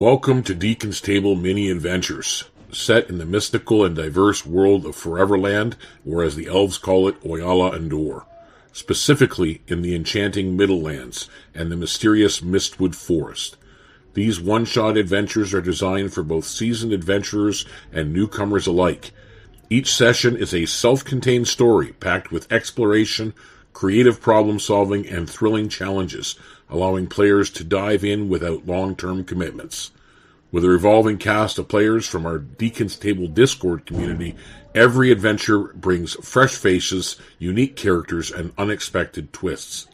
Welcome to DeaconsTable MiniAdventures, set in the mystical and diverse world of Foreverland, or as the elves call it, Oyala Endor, specifically in the enchanting Middlelands and the mysterious Mistwood Forest. These one-shot adventures are designed for both seasoned adventurers and newcomers alike. Each session is a self-contained story packed with exploration, creative problem-solving, and thrilling challenges, allowing players to dive in without long-term commitments. With a revolving cast of players from our DeaconsTable Discord community, every adventure brings fresh faces, unique characters, and unexpected twists.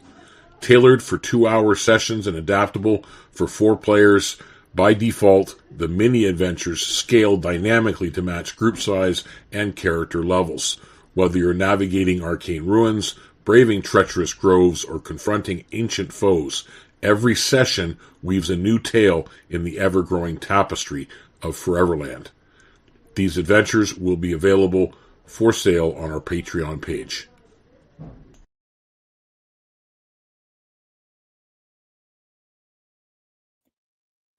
Tailored for 2-hour sessions and adaptable for 4 players, by default, the MiniAdventures scale dynamically to match group size and character levels. Whether you're navigating arcane ruins, braving treacherous groves, or confronting ancient foes, every session weaves a new tale in the ever-growing tapestry of Foreverland. These adventures will be available for sale on our Patreon page.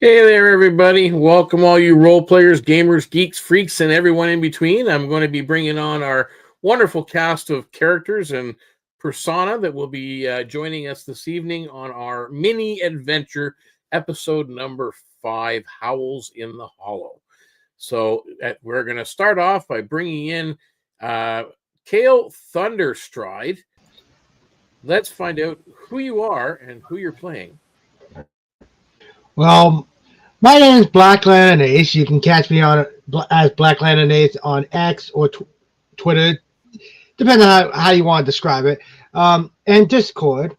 Hey there, everybody. Welcome all you role players, gamers, geeks, freaks, and everyone in between. I'm going to be bringing on our wonderful cast of characters and persona that will be joining us this evening on our mini adventure episode number 5, Howls in the Hollow. So we're going to start off by bringing in Kara Thunderstride. Let's find out who you are and who you're playing. Well, my name is Black Lantern Ace. You can catch me on as Black Lantern Ace on X or Twitter, depending on how you want to describe it. And Discord,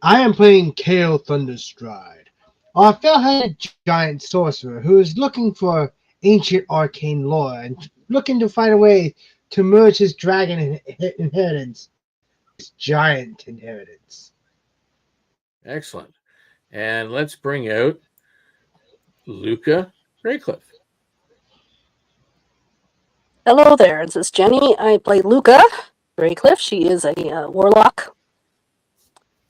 I am playing Kale Thunderstride, a fell-headed giant sorcerer who is looking for ancient arcane lore and looking to find a way to merge his dragon inheritance, his giant inheritance. Excellent. And let's bring out Luca Graycliff. Hello there, this is Jenny. I play Luca Graycliff. She is a warlock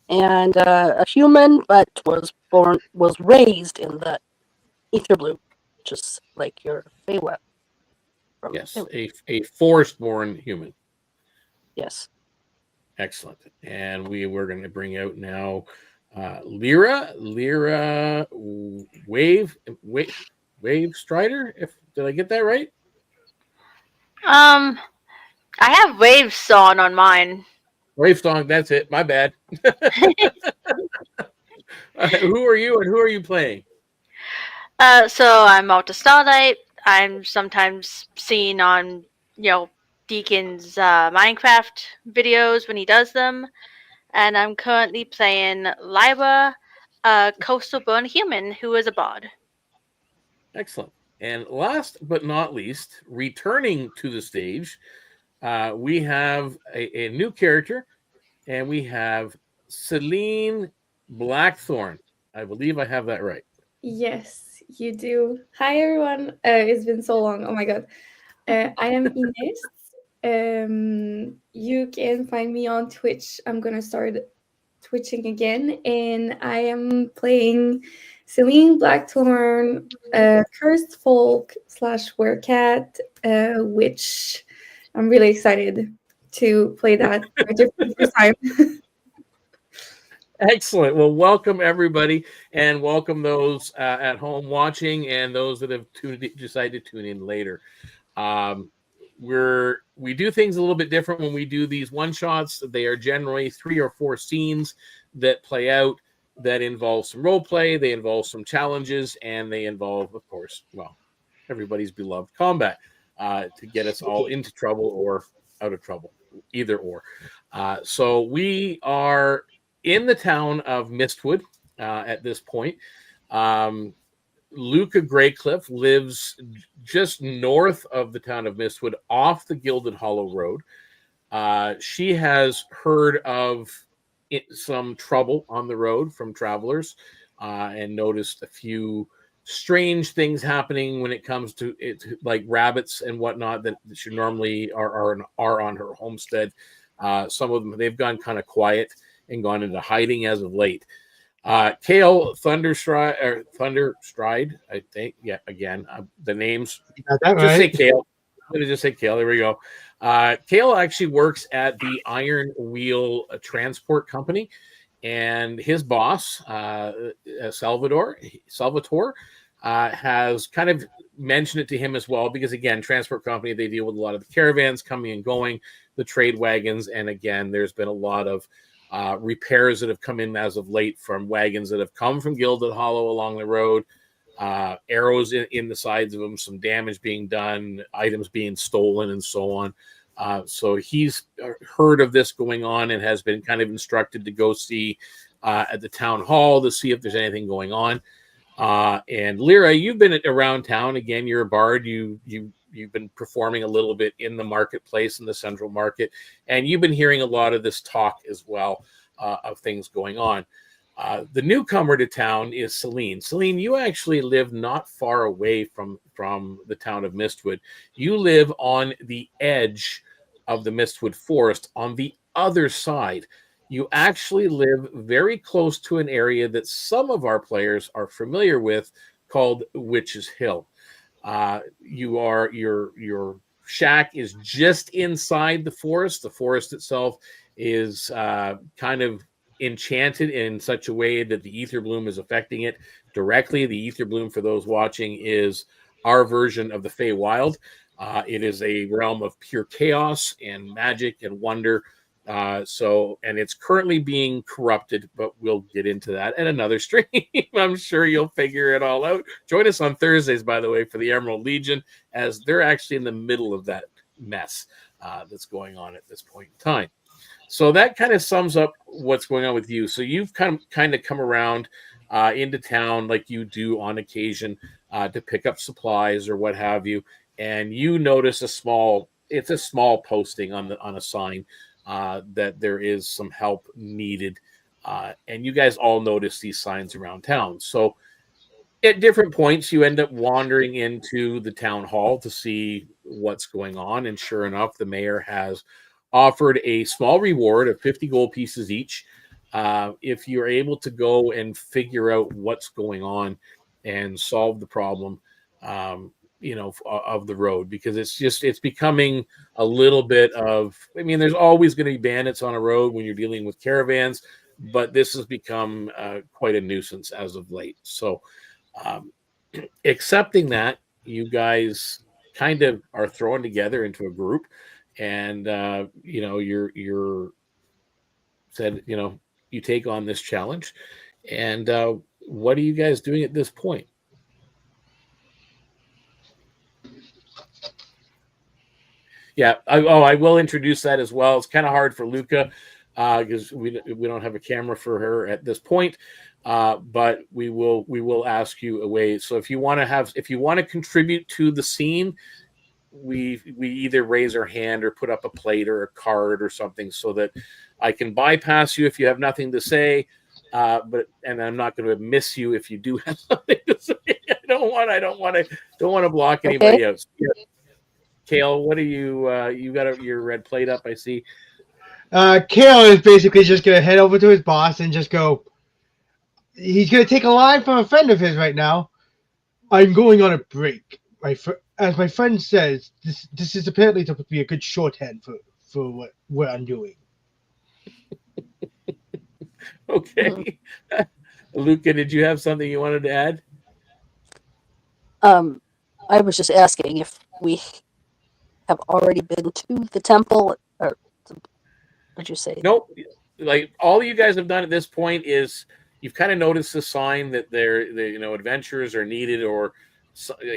and a human, but was raised in the ether blue, just like your Feywild. Yes, a forest-born human. Yes. Excellent. And we're going to bring out now Lyra Wave Strider. Did I get that right? I have Wave Song on mine. Wave Song, that's it. My bad. Who are you and who are you playing? So I'm Malta Starlight. I'm sometimes seen on, Deacon's Minecraft videos when he does them. And I'm currently playing Lyra, a coastal born human who is a bard. Excellent. And last but not least, returning to the stage, we have a new character, and we have Celine Blackthorn. I believe I have that right. Yes, you do. Hi, everyone. It's been so long. Oh, my God. I am Ines. You can find me on Twitch. I'm going to start twitching again, and I am playing Celine Blackthorn, cursed folk / werecat, which I'm really excited to play that for the first time. Excellent. Well, welcome everybody, and welcome those at home watching and those that have decided to tune in later. We do things a little bit different when we do these one shots. They are generally 3 or 4 scenes that play out that involve some role play, they involve some challenges, and they involve, of course, everybody's beloved combat to get us all into trouble or out of trouble, either or. So we are in the town of Mistwood at this point. Luca Graycliff lives just north of the town of Mistwood, off the Gilded Hollow Road. She has heard of some trouble on the road from travelers and noticed a few strange things happening when it comes to it, like rabbits and whatnot that she normally are on her homestead. Some of them, they've gone kind of quiet and gone into hiding as of late. Kale Thunderstride, I think. Yeah, again, the names. You got that Just say right. Kale. I'm gonna just say Kale. There we go. Kale actually works at the Iron Wheel Transport Company, and his boss, Salvatore, has kind of mentioned it to him as well, because again, transport company, they deal with a lot of the caravans coming and going, the trade wagons, and again, there's been a lot of repairs that have come in as of late from wagons that have come from Gilded Hollow along the road, arrows in the sides of them, some damage being done, items being stolen, and so on. So he's heard of this going on and has been kind of instructed to go see at the town hall to see if there's anything going on. And Lyra, you've been around town. Again, you're a bard. You've been performing a little bit in the marketplace, in the central market, and you've been hearing a lot of this talk as well of things going on. The newcomer to town is Celine. Celine, you actually live not far away from the town of Mistwood. You live on the edge of the Mistwood Forest on the other side. You actually live very close to an area that some of our players are familiar with called Witch's Hill. Your shack is just inside the forest. The forest itself is kind of enchanted in such a way that the ether bloom is affecting it directly. The ether bloom, for those watching, is our version of the Feywild. It is a realm of pure chaos and magic and wonder. And it's currently being corrupted, but we'll get into that at another stream. I'm sure you'll figure it all out. Join us on Thursdays, by the way, for the Emerald Legion, as they're actually in the middle of that mess that's going on at this point in time. So that kind of sums up what's going on with you. So you've kind of come around into town like you do on occasion to pick up supplies or what have you, and you notice a small posting on a sign that there is some help needed, and you guys all notice these signs around town. So at different points, you end up wandering into the town hall to see what's going on, and sure enough, the mayor has offered a small reward of 50 gold pieces each if you're able to go and figure out what's going on and solve the problem of the road, because it's becoming a little bit of, I mean, there's always going to be bandits on a road when you're dealing with caravans, but this has become quite a nuisance as of late. So accepting that, you guys kind of are thrown together into a group, and you're said, you take on this challenge. And what are you guys doing at this point? Yeah, I will introduce that as well. It's kind of hard for Luca because we don't have a camera for her at this point, but we will ask you a way. So if you want to contribute to the scene, we either raise our hand or put up a plate or a card or something so that I can bypass you if you have nothing to say. And I'm not going to miss you if you do have something to say. I don't want to block anybody else. Yeah. Kale, what are you got your red plate up, I see. Kale is basically just going to head over to his boss and just go, he's going to take a line from a friend of his right now. I'm going on a break. As my friend says, this is apparently supposed to be a good shorthand for what I'm doing. Okay. Luca, did you have something you wanted to add? I was just asking if we have already been to the temple, or did you say? Nope. Like, all you guys have done at this point is you've kind of noticed the sign that adventurers are needed or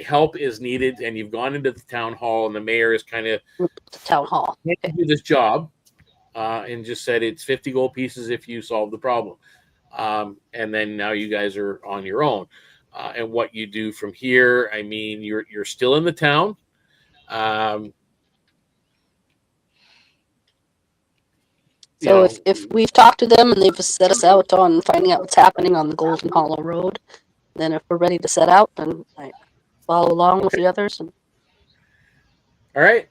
help is needed, and you've gone into the town hall, and the mayor is kind of town hall do this job and just said it's 50 gold pieces if you solve the problem, and then now you guys are on your own, and what you do from here, I mean, you're still in the town. So if we've talked to them and they've set us out on finding out what's happening on the Gilded Hollow Road, then if we're ready to set out, then I follow along with the others. All right.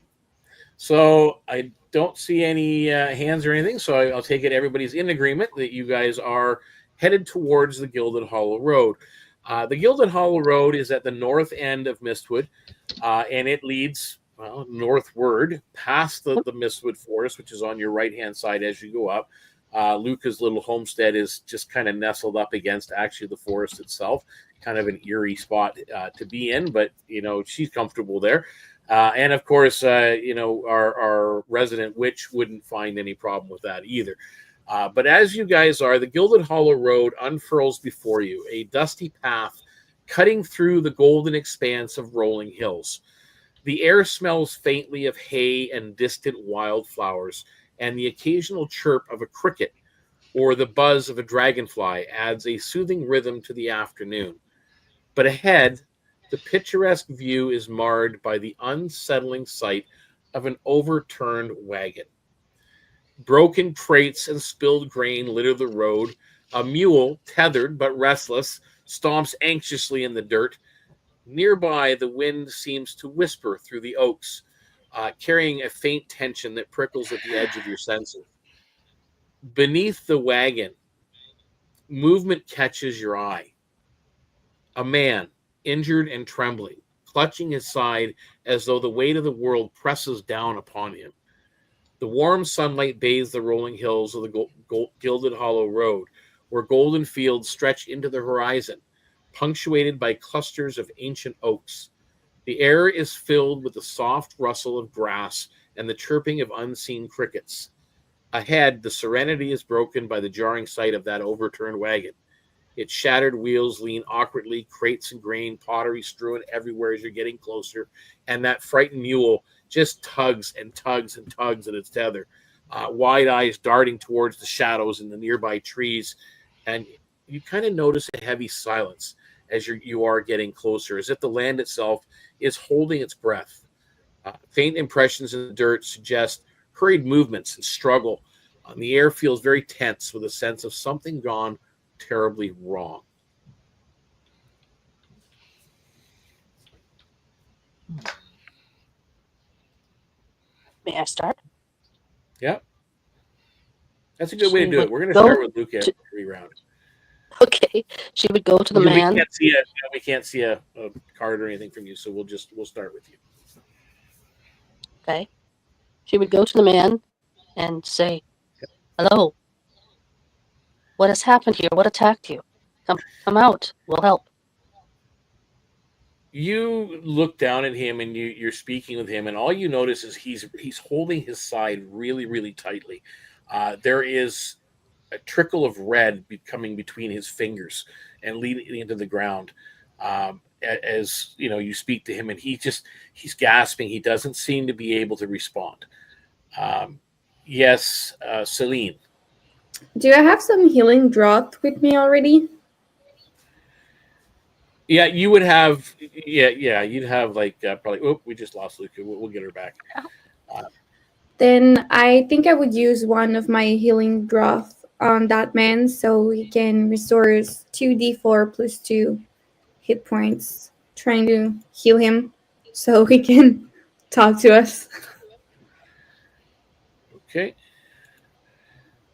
So I don't see any hands or anything, so I'll take it everybody's in agreement that you guys are headed towards the Gilded Hollow Road. The Gilded Hollow Road is at the north end of Mistwood, and it leads northward past the Mistwood Forest, which is on your right-hand side as you go up. Luca's little homestead is just kind of nestled up against actually the forest itself, kind of an eerie spot to be in, but she's comfortable there. And of course, our resident witch wouldn't find any problem with that either. But as you guys are, the Gilded Hollow Road unfurls before you, a dusty path cutting through the golden expanse of rolling hills. The air smells faintly of hay and distant wildflowers, and the occasional chirp of a cricket or the buzz of a dragonfly adds a soothing rhythm to the afternoon. But ahead, the picturesque view is marred by the unsettling sight of an overturned wagon. Broken crates and spilled grain litter the road. A mule, tethered but restless, stomps anxiously in the dirt. Nearby, the wind seems to whisper through the oaks, carrying a faint tension that prickles at the edge of your senses. Beneath the wagon, movement catches your eye. A man, injured and trembling, clutching his side as though the weight of the world presses down upon him. The warm sunlight bathes the rolling hills of the Gilded Hollow Road, where golden fields stretch into the horizon, punctuated by clusters of ancient oaks. The air is filled with the soft rustle of grass and the chirping of unseen crickets. Ahead, the serenity is broken by the jarring sight of that overturned wagon. Its shattered wheels lean awkwardly, crates and grain, pottery strewn everywhere as you're getting closer, and that frightened mule just tugs and tugs and tugs at its tether, wide eyes darting towards the shadows in the nearby trees, and you kind of notice a heavy silence as you are getting closer, as if the land itself is holding its breath. Faint impressions in the dirt suggest hurried movements and struggle. The air feels very tense with a sense of something gone terribly wrong. May I start? Yeah. That's a good way to do it. We're going to start with Luca every round. Okay. She would go to the man. We can't see a card or anything from you, so we'll start with you. Okay. She would go to the man and say, "Hello. What has happened here? What attacked you? Come out. We'll help." You look down at him and you're speaking with him, and all you notice is he's holding his side really, really tightly. There is a trickle of red coming between his fingers and leading into the ground. As you speak to him, and he's gasping. He doesn't seem to be able to respond. Yes, Celine. Do I have some healing draught with me already? Yeah, you would have. Yeah, you'd have probably. Oh, we just lost Luca. We'll get her back. Then I think I would use one of my healing draught on that man, so he can restore 2d4 plus 2 hit points, trying to heal him so he can talk to us. Okay.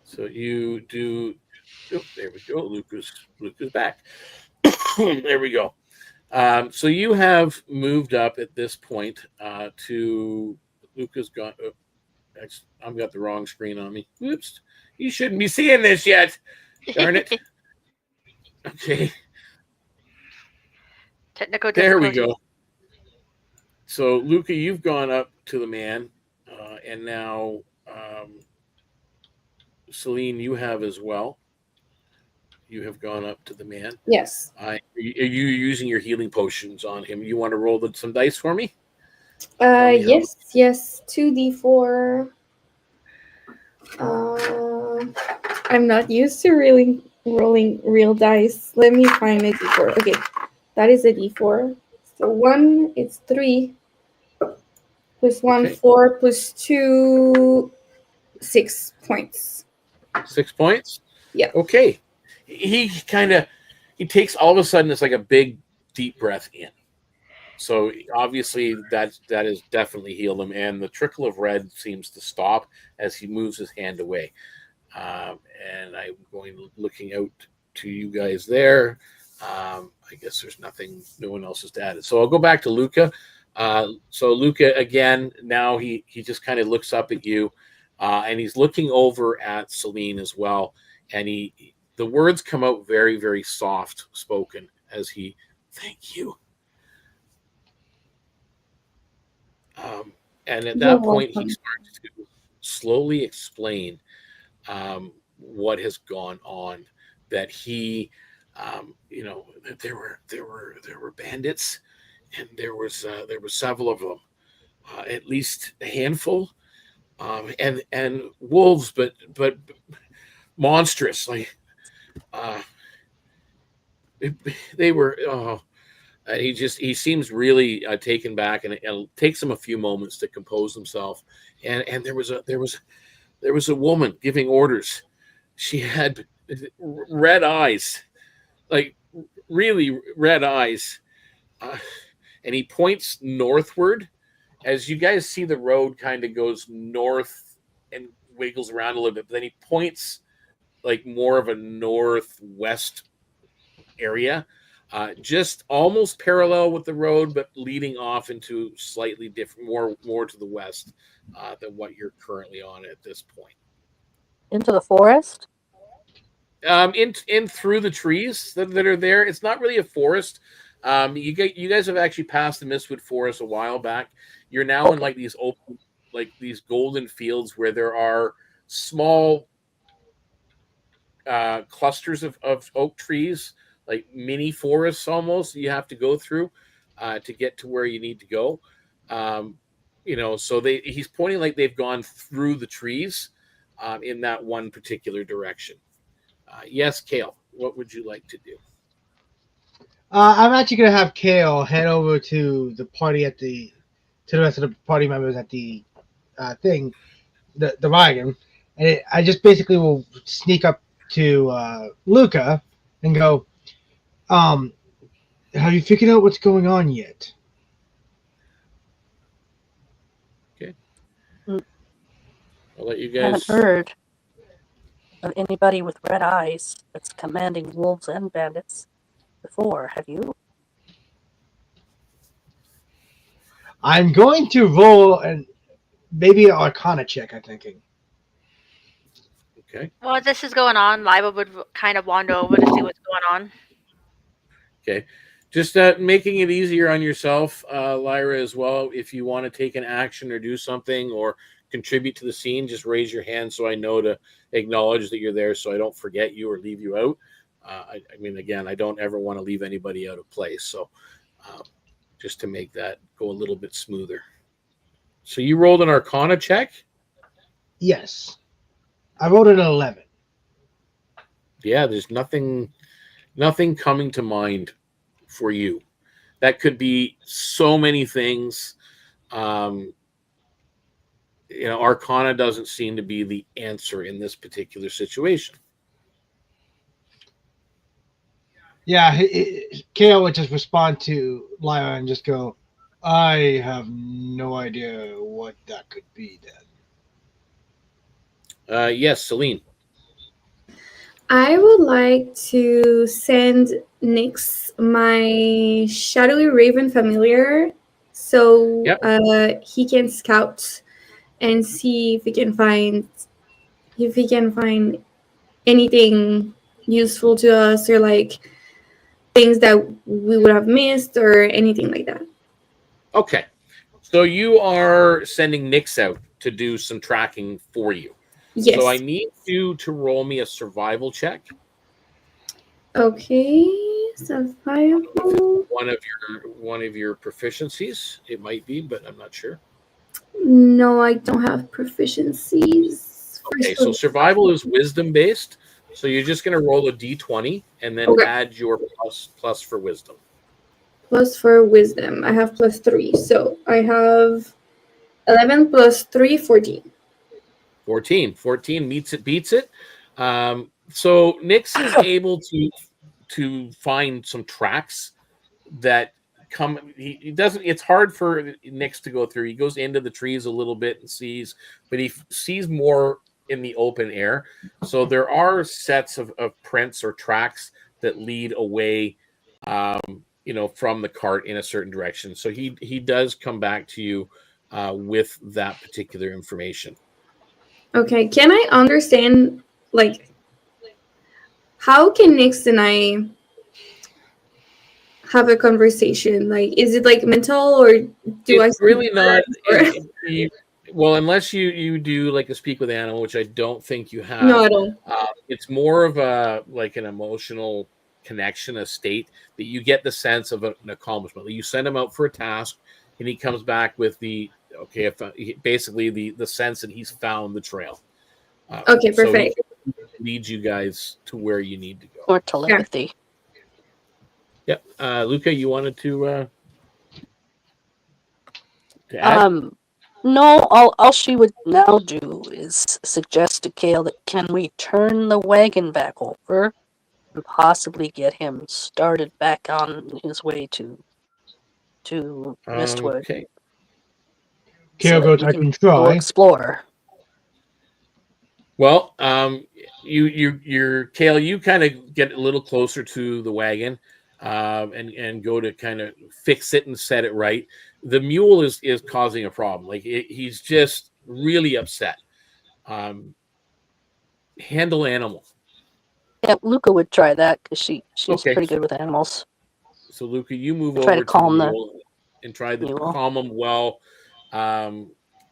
So you do. Oh, there we go. Luca's back. There we go. So you have moved up at this point to Luca's gone. Oh, I've got the wrong screen on me. Oops. You shouldn't be seeing this yet. Darn it. Okay. Technical There we difficulty. go. So, Luca, you've gone up to the man, and now Celine, you have as well. You have gone up to the man. Yes. Are you using your healing potions on him? You want to roll some dice for me? Yes. 2d4. I'm not used to really rolling real dice. Let me find a d4. Okay, that is a d4. So 1, it's 3. Plus 1, Okay. 4. Plus 2, 6 points. 6 points? Yeah. Okay. He takes all of a sudden, it's like a big, deep breath in. So obviously that has definitely healed him, and the trickle of red seems to stop as he moves his hand away. And I'm looking out to you guys there. I guess there's nothing, no one else has added. So I'll go back to Luca. So Luca, again, now he just kind of looks up at you, and he's looking over at Celine as well. And the words come out very, very soft spoken as he, thank you. And at that point, he starts to slowly explain what has gone on. That he, that there were bandits, and there were several of them, at least a handful, and wolves, but monstrous. Like they were. He seems really taken back, and it takes him a few moments to compose himself. And there was a woman giving orders. She had red eyes, like really red eyes, and he points northward. As you guys see, the road kind of goes north and wiggles around a little bit, but then he points like more of a northwest area. Just almost parallel with the road, but leading off into slightly different, more to the west than what you're currently on at this point. Into the forest? In through the trees that are there. It's not really a forest. You guys have actually passed the Mistwood Forest a while back. You're now in like these open, like these golden fields where there are small clusters of oak trees, like mini forests almost, you have to go through to get to where you need to go. So he's pointing like they've gone through the trees in that one particular direction. Yes, Kale, what would you like to do? I'm actually going to have Kale head over to the party to the rest of the party members at the thing, the wagon. And I just basically will sneak up to Luca and go, have you figured out what's going on yet? Okay. I'll let you guys. I haven't heard of anybody with red eyes that's commanding wolves and bandits before, have you? I'm going to roll and maybe an Arcana check, I'm thinking. Okay. While this is going on, Liva would kind of wander over to see what's going on. Okay. Just making it easier on yourself, Lyra, as well. If you want to take an action or do something or contribute to the scene, just raise your hand so I know to acknowledge that you're there so I don't forget you or leave you out. Again, I don't ever want to leave anybody out of place. So just to make that go a little bit smoother. So you rolled an Arcana check? Yes. I rolled an 11. Yeah, there's nothing coming to mind for you. That could be so many things. Arcana doesn't seem to be the answer in this particular situation. Yeah, Kale would just respond to Lyra and just go, I have no idea what that could be then. Yes, Celine. I would like to send Nyx my shadowy raven familiar so he can scout and see if he can find anything useful to us or like things that we would have missed or anything like that. Okay. So you are sending Nyx out to do some tracking for you. Yes. So I need you to roll me a survival check. Okay, survival. One of your proficiencies. It might be, but I'm not sure. No, I don't have proficiencies. Okay, so survival is wisdom based. So you're just going to roll a d20 and then add your plus for wisdom. Plus for wisdom, I have +3. So I have 11 plus 3, 14. 14 beats it. So Nyx is able to find some tracks that come. He doesn't. It's hard for Nyx to go through. He goes into the trees a little bit and sees, but he sees more in the open air. So there are sets of prints or tracks that lead away, from the cart in a certain direction. So he does come back to you with that particular information. Okay, can I understand, like, how can Nix and I have a conversation? Like, is it like mental, or do It's I really not. or- Well, unless you do like a speak with animal, which I don't think you have. No, I don't. It's more of an emotional connection, a state that you get the sense of an accomplishment. You send him out for a task, and he comes back with basically the sense that he's found the trail. Okay, perfect. So he leads you guys to where you need to go. Or telepathy. Yep. Luca, you wanted to add? No, all she would now do is suggest to Kale that can we turn the wagon back over and possibly get him started back on his way to Mistwood. Okay. Kale that goes, we I can can go try. explore. Well, you're Kale. You kind of get a little closer to the wagon, and go to kind of fix it and set it right. The mule is causing a problem. Like he's just really upset. Handle animal. Yeah, Luca would try that because she's Okay. pretty good with animals. So Luca, you move Try over to calm the the mule and try to mule. calm him well.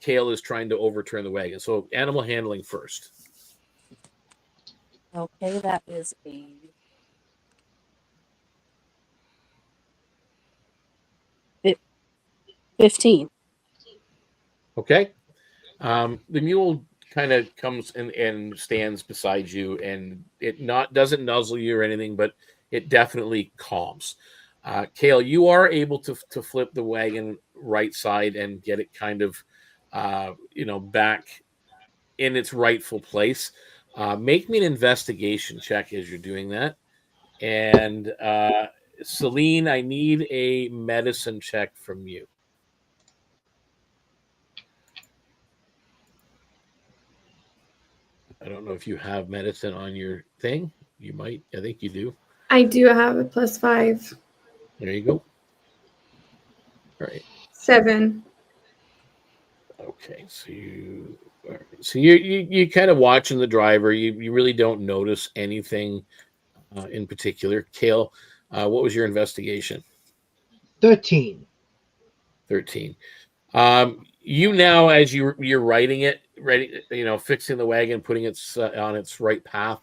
Kale is trying to overturn the wagon. So animal handling first. Okay, that is a 15. Okay. The mule kind of comes and stands beside you, and it doesn't nuzzle you or anything, but it definitely calms. Kale, you are able to flip the wagon right side and get it kind of back in its rightful place. Make me an investigation check as you're doing that. And Celine, I need a medicine check from you. I don't know if you have medicine on your thing. You might. I think you do. I do have a +5. There you go. All right. 7. Okay. So you kind of watching the driver. You really don't notice anything in particular. Kale, what was your investigation? 13. 13. You now, as you're writing it, ready, fixing the wagon, putting it on its right path,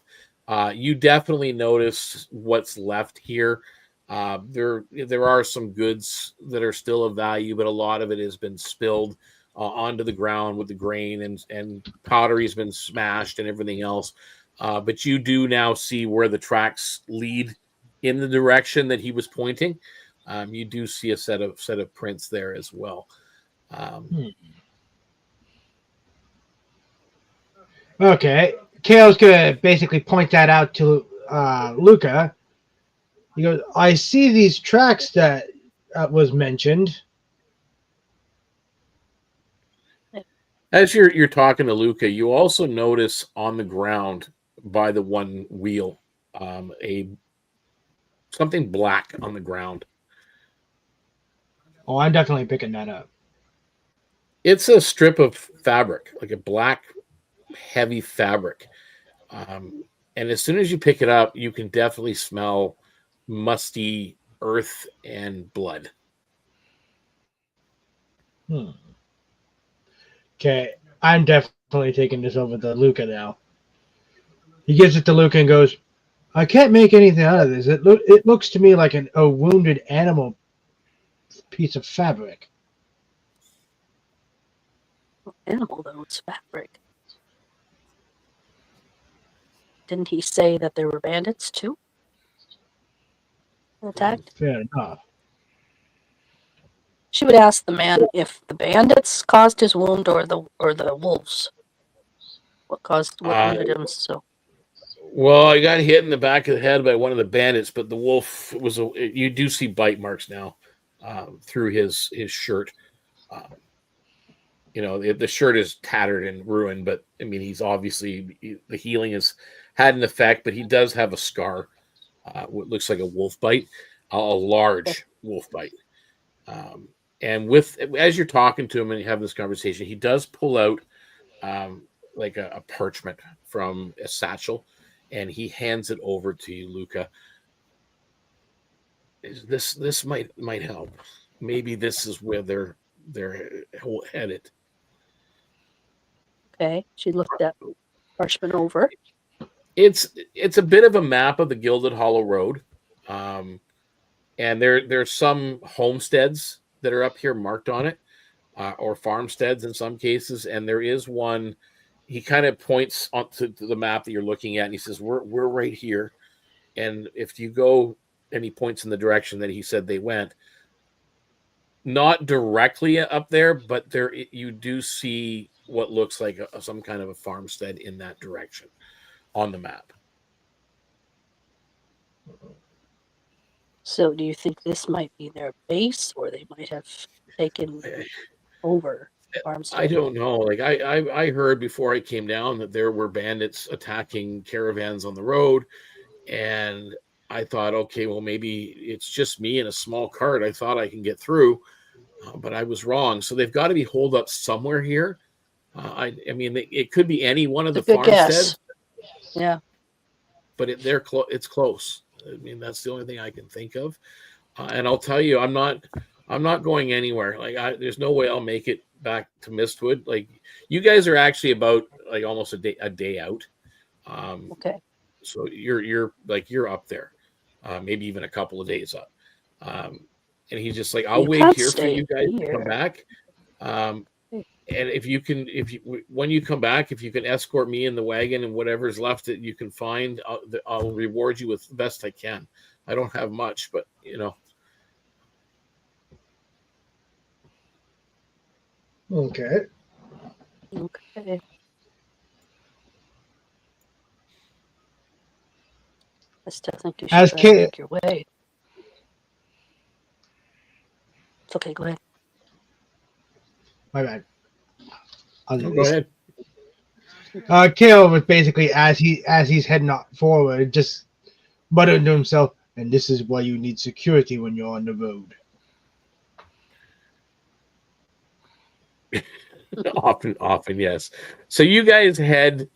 you definitely notice what's left here. There are some goods that are still of value, but a lot of it has been spilled onto the ground with the grain, and pottery's been smashed and everything else. But you do now see where the tracks lead in the direction that he was pointing. You do see a set of prints there as well. Okay. Kale's going to basically point that out to Luca. He goes, I see these tracks that was mentioned. As you're talking to Luca, you also notice on the ground by the one wheel something black on the ground. Oh, I'm definitely picking that up. It's a strip of fabric, like a black, heavy fabric. And as soon as you pick it up, you can definitely smell musty earth and blood. Okay, I'm definitely taking this over to Luca now. He gives it to Luca and goes, I can't make anything out of this. It looks to me like a wounded animal piece of fabric. Animal, though, it's fabric. Didn't he say that there were bandits, too? Attacked? Fair enough. She would ask the man if the bandits caused his wound or the wolves. What wounded him so? Well, I got hit in the back of the head by one of the bandits, but the wolf you do see bite marks now through his shirt. the shirt is tattered and ruined, but I mean, he's obviously, the healing has had an effect, but he does have a scar. What looks like a wolf bite, a large wolf bite. And as you're talking to him and you have this conversation, he does pull out like a parchment from a satchel, and he hands it over to you, Luca. This might help. Maybe this is where they're headed. Okay, she looked that parchment over. It's a bit of a map of the Gilded Hollow Road, and there's some homesteads that are up here marked on it, or farmsteads in some cases, and there is one. He kind of points onto the map that you're looking at, and he says, "We're right here, and if you go," and he points in the direction that he said they went. Not directly up there, but there you do see what looks like some kind of a farmstead in that direction on the map. So do you think this might be their base, or they might have taken over farmstead? I don't know. Like I heard before I came down that there were bandits attacking caravans on the road, and I thought, okay, well, maybe it's just me in a small cart. I thought I can get through, but I was wrong. So they've got to be holed up somewhere here. I mean, it could be any one of the farmsteads. Yeah, but it's close. I mean, that's the only thing I can think of. And I'll tell you, I'm not going anywhere. Like, there's no way I'll make it back to Mistwood. Like, you guys are actually about like almost a day out. okay. So you're up there, maybe even a couple of days up. And he's just like, I'll wait here for you guys to come back. And when you come back, if you can escort me in the wagon and whatever's left that you can find, I'll reward you with the best I can. I don't have much, but Okay. Okay. I still think you should make your way. It's okay, go ahead. My bad. Go ahead. Kale was basically, as he's heading forward, just muttered to himself, and this is why you need security when you're on the road. Often, yes. So you guys head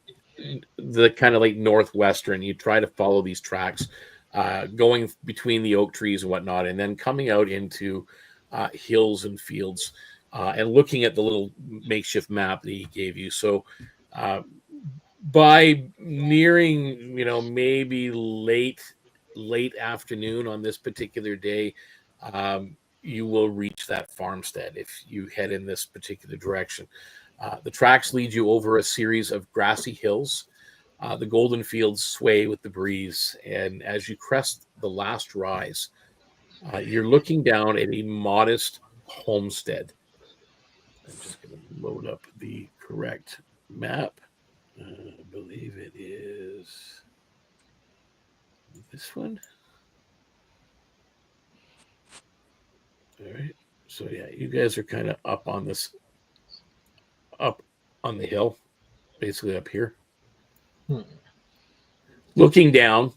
the kind of like northwestern. You try to follow these tracks, going between the oak trees and whatnot, and then coming out into hills and fields, and looking at the little makeshift map that he gave you. So by nearing, maybe late afternoon on this particular day, you will reach that farmstead if you head in this particular direction. The tracks lead you over a series of grassy hills. The golden fields sway with the breeze, and as you crest the last rise, you're looking down at a modest homestead. I'm just going to load up the correct map. I believe it is this one. All right. So yeah, you guys are kind of up on the hill, basically up here. Looking down.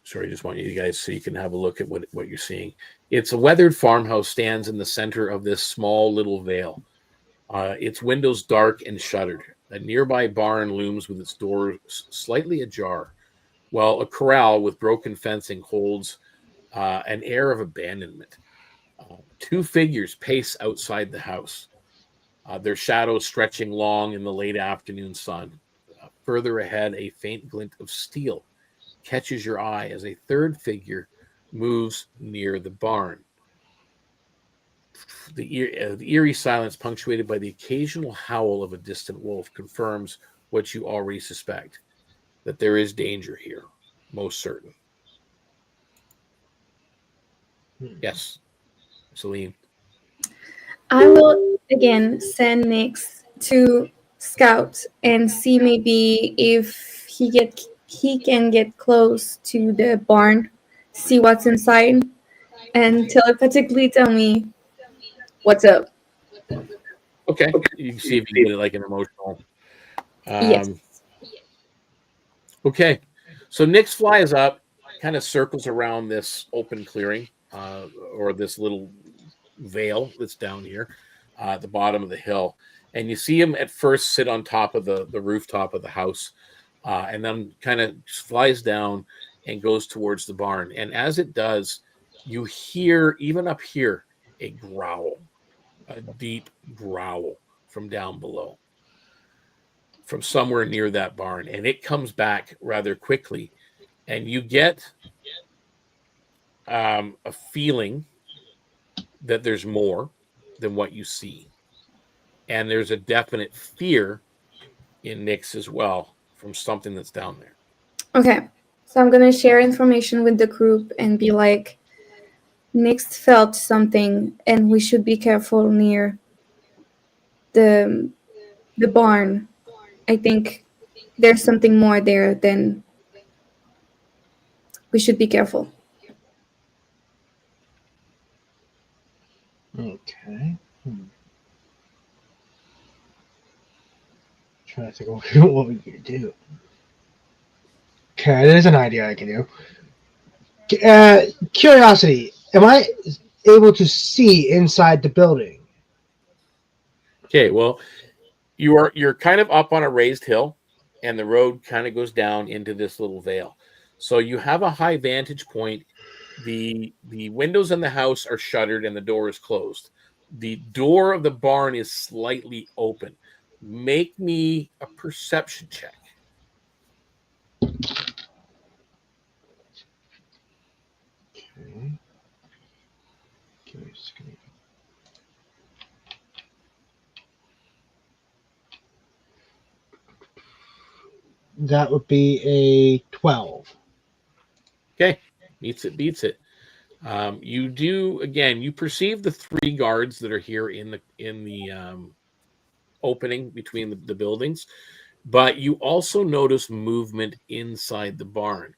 Just want you guys so you can have a look at what you're seeing. It's a weathered farmhouse stands in the center of this small little vale. Its windows dark and shuttered. A nearby barn looms with its doors slightly ajar, while a corral with broken fencing holds an air of abandonment. Two figures pace outside the house, their shadows stretching long in the late afternoon sun. Further ahead, a faint glint of steel catches your eye as a third figure moves near the barn. The eerie silence, punctuated by the occasional howl of a distant wolf, confirms what you already suspect, that there is danger here, most certain. Yes, Celine. I will again send Nix to scout and see maybe if he can get close to the barn, see what's inside, and telepathically tell me what's up. Okay. You can see if you get it like an emotional. Yes. Okay. So Nyx flies up, kind of circles around this open clearing, or this little vale that's down here at the bottom of the hill. And you see him at first sit on top of the rooftop of the house, and then kind of flies down and goes towards the barn. And as it does, you hear, even up here, a growl, a deep growl from down below, from somewhere near that barn. And it comes back rather quickly. And you get a feeling that there's more than what you see. And there's a definite fear in Nyx as well from something that's down there. Okay. So I'm going to share information with the group and be like, Nyx felt something and we should be careful near the barn. I think there's something more there than we should be careful. Okay. Trying to think of what we could do. Okay, there's an idea I can do. Curiosity. Am I able to see inside the building? Okay, well, you're kind of up on a raised hill, and the road kind of goes down into this little vale. So you have a high vantage point. The windows in the house are shuttered and the door is closed. The door of the barn is slightly open. Make me a perception check. Okay. That would be a 12. Okay, beats it. You perceive the 3 guards that are here in the opening between the buildings, but you also notice movement inside the barn.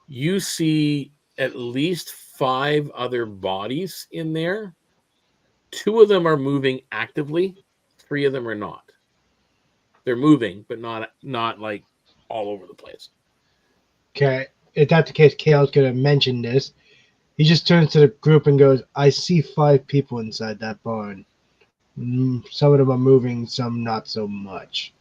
You see at least 5 other bodies in there. 2 of them are moving actively, 3 of them are not. They're moving, but not like all over the place. Okay, if that's the case, Kale's going to mention this. He just turns to the group and goes, I see 5 people inside that barn. Some of them are moving, some not so much.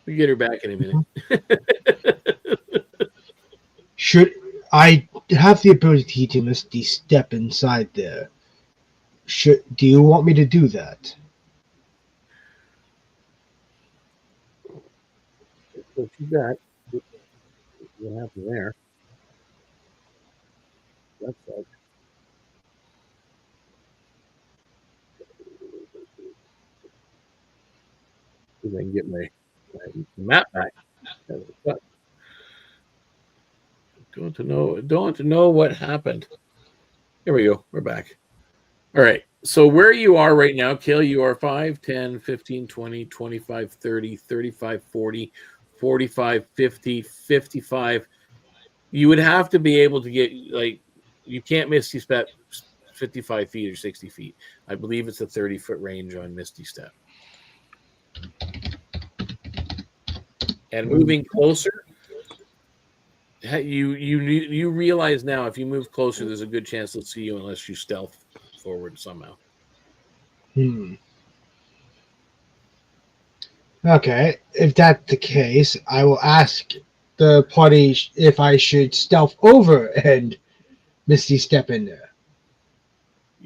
We get her back in a minute. Should I have the ability to Misty step inside there? Do you want me to do that? What you got? What happened there? That's like. See if I can get my map back. Don't know what happened. Here we go. We're back. All right. So where you are right now, Kale, you are 5, 10, 15, 20, 25, 30, 35, 40, 45, 50, 55. You would have to be able to get, like, you can't Misty Step 55 feet or 60 feet. I believe it's a 30-foot range on Misty Step. And moving closer, you realize now if you move closer, there's a good chance they'll see you unless you stealth forward somehow. Okay, if that's the case, I will ask the party if I should stealth over and Misty step in there.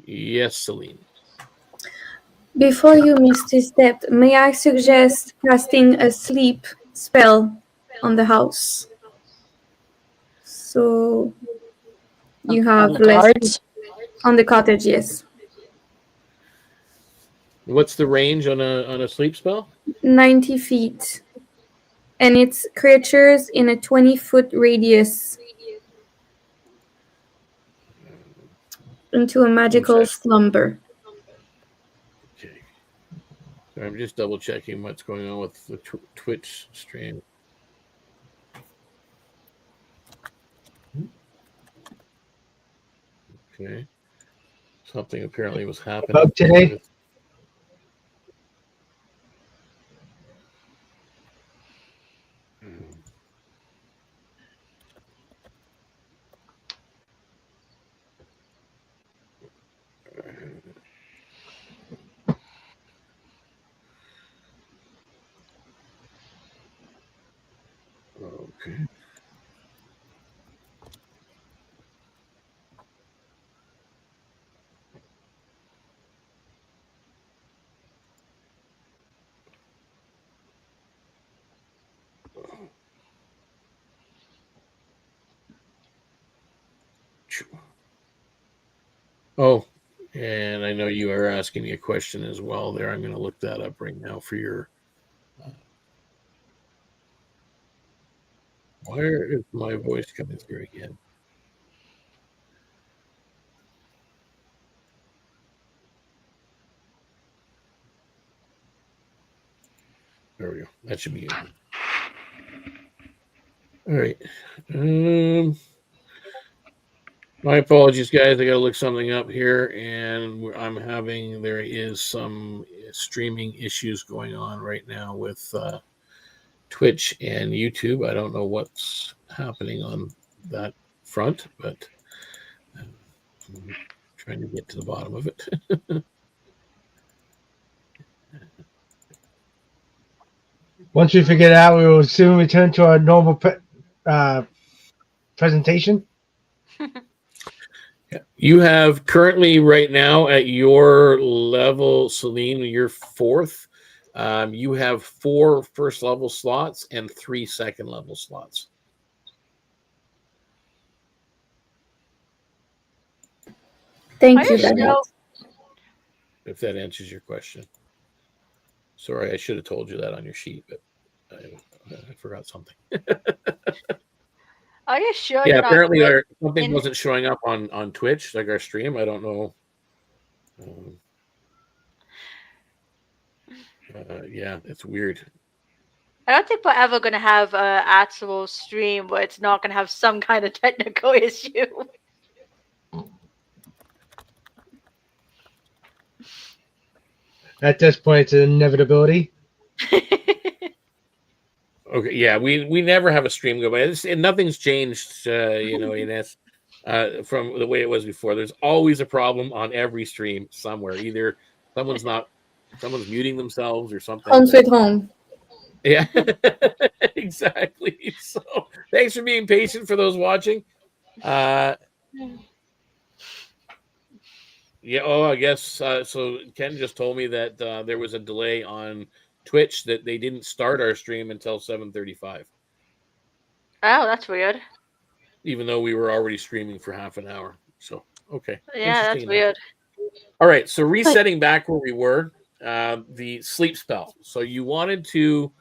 Yes, Celine. Before you Misty step, may I suggest casting a sleep spell on the house? So you have less on the cottage, yes. What's the range on a sleep spell? 90 feet. And it's creatures in a 20-foot radius into a magical slumber. Okay. I'm just double checking what's going on with the Twitch stream. Okay. Something apparently was happening Bug today? Okay. Oh, and I know you are asking me a question as well there. I'm going to look that up right now for your... where is my voice coming through again? There we go. That should be it. All right. My apologies, guys. I got to look something up here, and there is some streaming issues going on right now with Twitch and YouTube. I don't know what's happening on that front, but I'm trying to get to the bottom of it. Once we figure it out, we will soon return to our normal presentation. You have currently right now at your level, Celine, you're 4th. You have 4 first level slots and 3 second level slots. Thank you. If that answers your question. Sorry, I should have told you that on your sheet, but I forgot something. Are you sure? Yeah, you're apparently not something wasn't showing up on Twitch, like our stream. I don't know. Yeah, it's weird. I don't think we're ever going to have an actual stream where it's not going to have some kind of technical issue. At this point, it's an inevitability. Okay, yeah, we never have a stream go by. And nothing's changed, Ines, from the way it was before. There's always a problem on every stream somewhere. Either someone's muting themselves or something. Home sweet home. Yeah, exactly. So thanks for being patient for those watching. Yeah. Oh, I guess so. Ken just told me that there was a delay on Twitch, that they didn't start our stream until 7:35. Oh, that's weird. Even though we were already streaming for half an hour. So okay. Yeah, that's weird. All right. So resetting back where we were, the sleep spell. So you wanted to.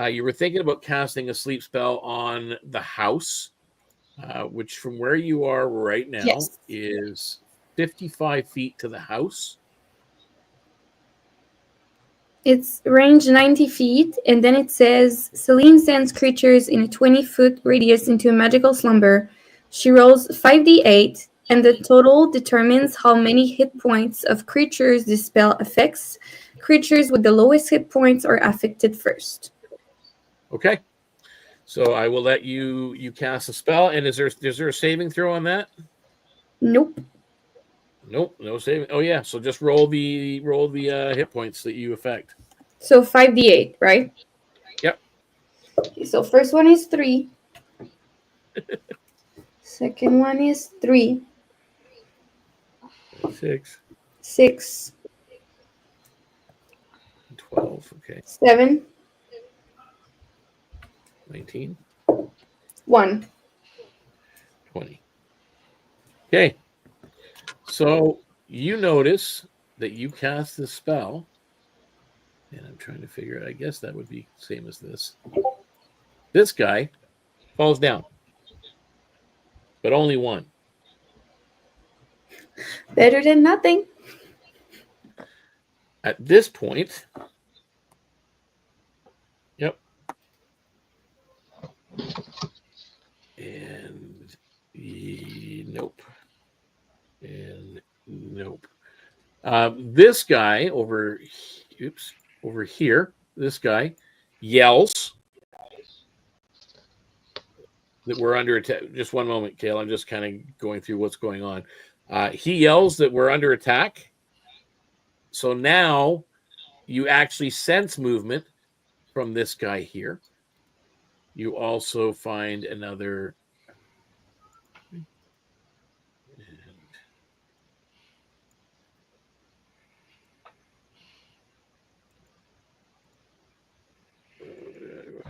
You were thinking about casting a sleep spell on the house, which from where you are right now is 55 feet to the house. It's range 90 feet, and then it says, Celine sends creatures in a 20-foot radius into a magical slumber. She rolls 5d8, and the total determines how many hit points of creatures this spell affects. Creatures with the lowest hit points are affected first. Okay. So I will let you cast a spell. And is there a saving throw on that? Nope. Nope, no saving. Oh yeah, so just roll the hit points that you affect. So 5d8, right? Yep. Okay, so first one is 3. Second one is 3. 6. 6. 12. Okay. 7. 19. 1. 20. Okay. So you notice that you cast the spell, and I'm trying to figure out, I guess that would be the same as this. This guy falls down, but only 1. Better than nothing. At this point, This guy over here, this guy yells that we're under attack. Just one moment, Kale. I'm just kind of going through what's going on. He yells that we're under attack. So now you actually sense movement from this guy here. You also find another.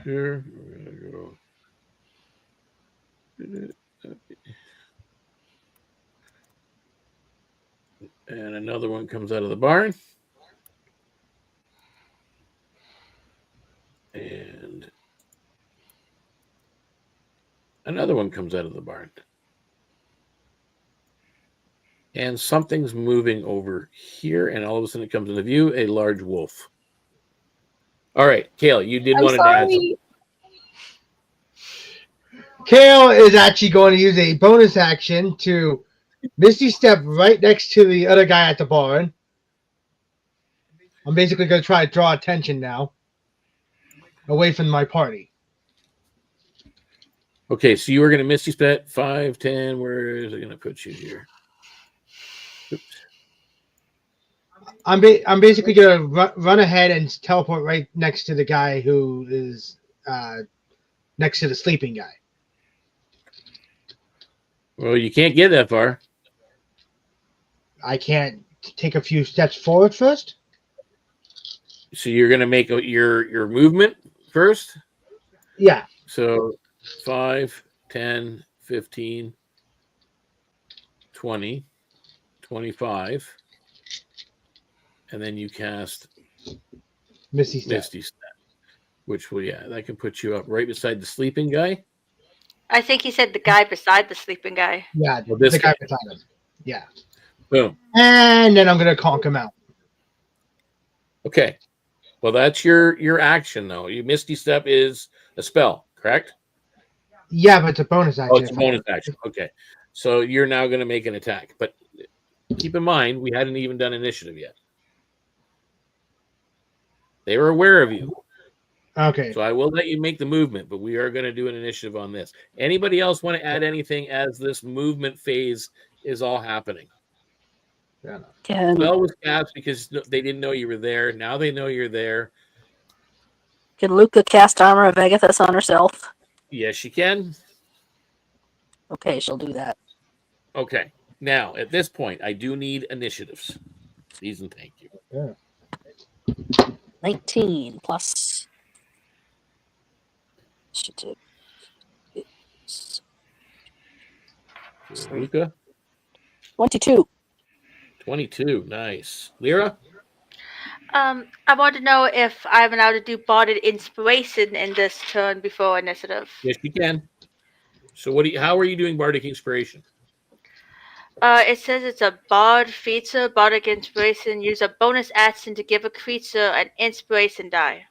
Here, we're gonna go. And another one comes out of the barn. And another one comes out of the barn. And something's moving over here, and all of a sudden it comes into view, a large wolf. All right, Kale, you did want to add something. Kale is actually going to use a bonus action to Misty Step right next to the other guy at the barn. I'm basically going to try to draw attention now away from my party. Okay, so you were going to Misty Step 5, 10. Where is it going to put you here? Oops. I'm basically going to run ahead and teleport right next to the guy who is next to the sleeping guy. Well, you can't get that far. I can't take a few steps forward first? So you're going to make your movement first? Yeah. So 5, 10, 15, 20, 25. And then you cast Misty Step. Which will, that can put you up right beside the sleeping guy. I think he said the guy beside the sleeping guy. Yeah, well, this the guy guy beside him. Yeah. Boom. And then I'm going to conk him out. Okay. Well, that's your action, though. You Misty Step is a spell, correct? Yeah, but it's a bonus action. Oh, it's a bonus action. Okay. So you're now going to make an attack. But keep in mind, we hadn't even done initiative yet. They were aware of you. Okay. So I will let you make the movement, but we are going to do an initiative on this. Anybody else want to add anything as this movement phase is all happening? Spell was cast because they didn't know you were there. Now they know you're there. Can Luca cast Armor of Agathis on herself? Yes, she can. Okay, she'll do that. Okay. Now, at this point, I do need initiatives. Please and thank you. Yeah. 19 plus. Luca? 22. 22. Nice. Lyra? I want to know if I'm allowed to do barded inspiration in this turn before initiative. Yes, you can. So how are you doing bardic inspiration? It says it's a bard feature, bardic inspiration. Use a bonus action to give a creature an inspiration die.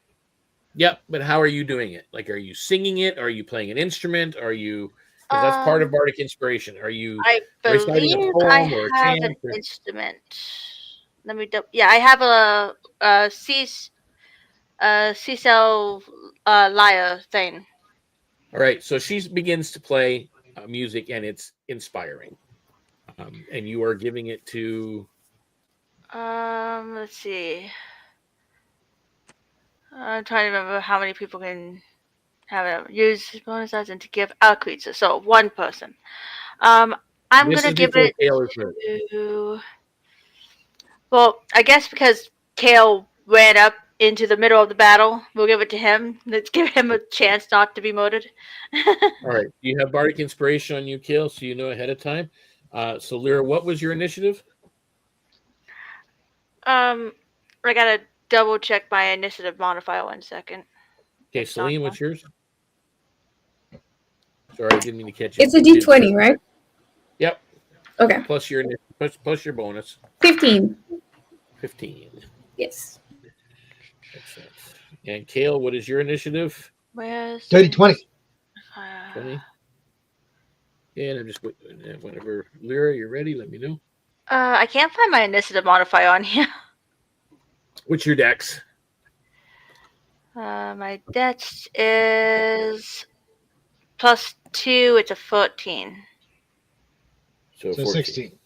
Yep, but how are you doing it? Like, are you singing it? Are you playing an instrument? Are you? Because that's part of bardic inspiration. Are you reciting a poem or a chant? An instrument. Let me. I have a C-cell lyre thing. All right, so she begins to play music, and it's inspiring. And you are giving it to. Let's see. I'm trying to remember how many people can have it. Use bonus action to give a creature. So one person. I'm gonna give it to. Well, I guess because Kale ran up into the middle of the battle, we'll give it to him. Let's give him a chance not to be murdered. All right. You have bardic inspiration on you, Kale, so you know ahead of time. So, Lyra, what was your initiative? I gotta double check my initiative modifier 1 second. Okay, Celine, what's yours? Sorry, I didn't mean to catch you. It's a D20, right? Yep. Okay. Plus your bonus. 15. 15. Yes. Excellent. And Kale, what is your initiative? Where's 30-20. 20. And I'm just whenever Lyra, you're ready, let me know. I can't find my initiative modifier on here. What's your dex? My dex is +2. It's a 14. So, So 14. 16.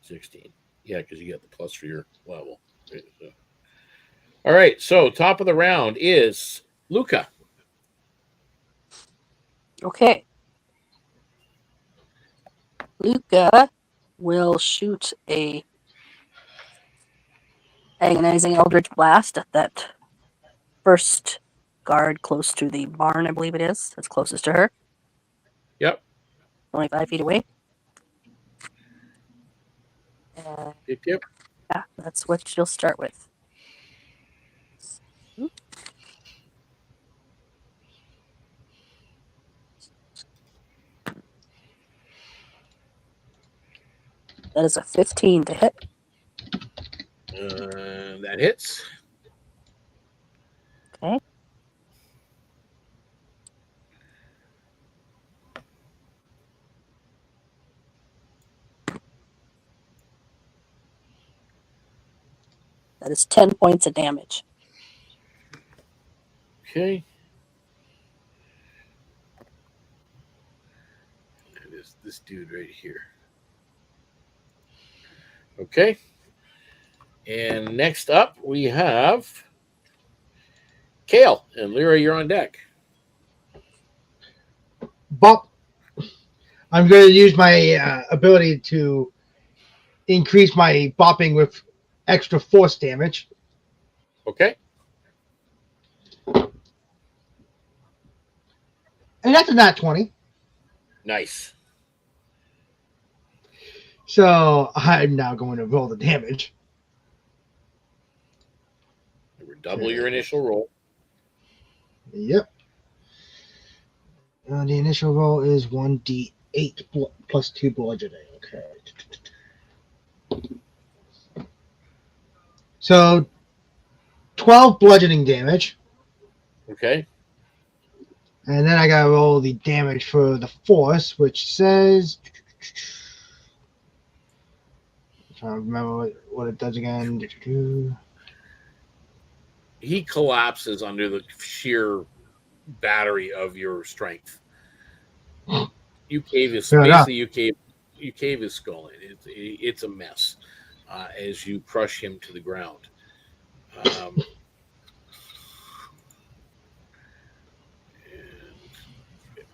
16. Yeah, because you got the plus for your level. Okay, so. All right, so top of the round is Luca. Okay. Luca will shoot a agonizing eldritch blast at that first guard close to the barn, I believe it is. That's closest to her. Yep. Only 5 feet away. Yep. Yeah, that's what she'll start with. That is a 15 to hit. That hits. Okay. That is 10 points of damage. Okay. It is this dude right here. Okay. And next up, we have Kale. And Lyra, you're on deck. Bop. I'm going to use my ability to increase my bopping with extra force damage. Okay. And that's a nat 20. Nice. So I'm now going to roll the damage. Double your initial roll. Yep. The initial roll is 1d8 plus 2 bludgeoning. Okay. So 12 bludgeoning damage. Okay. And then I gotta roll the damage for the force, which says. I'm trying to remember what it does again. He collapses under the sheer battery of your strength. You cave his basically you cave his skull in. It's a mess as you crush him to the ground.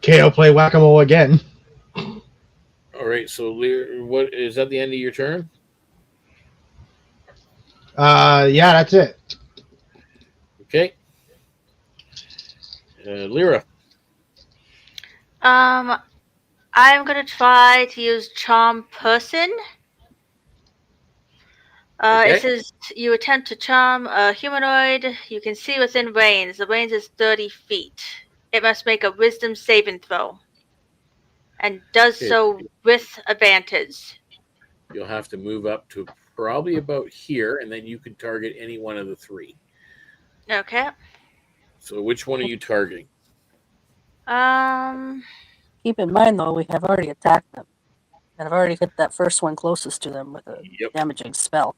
KO play whack-a-mole again. All right, so what is that? The end of your turn? Yeah, that's it. Okay. Lyra. I'm gonna try to use Charm Person. Okay. It says you attempt to charm a humanoid you can see within range. The range is 30 feet. It must make a wisdom saving throw. And does so with advantage. You'll have to move up to probably about here, and then you can target any one of the three. Okay. So which one are you targeting? Keep in mind, though, we have already attacked them. And I've already hit that first one closest to them with a damaging spell.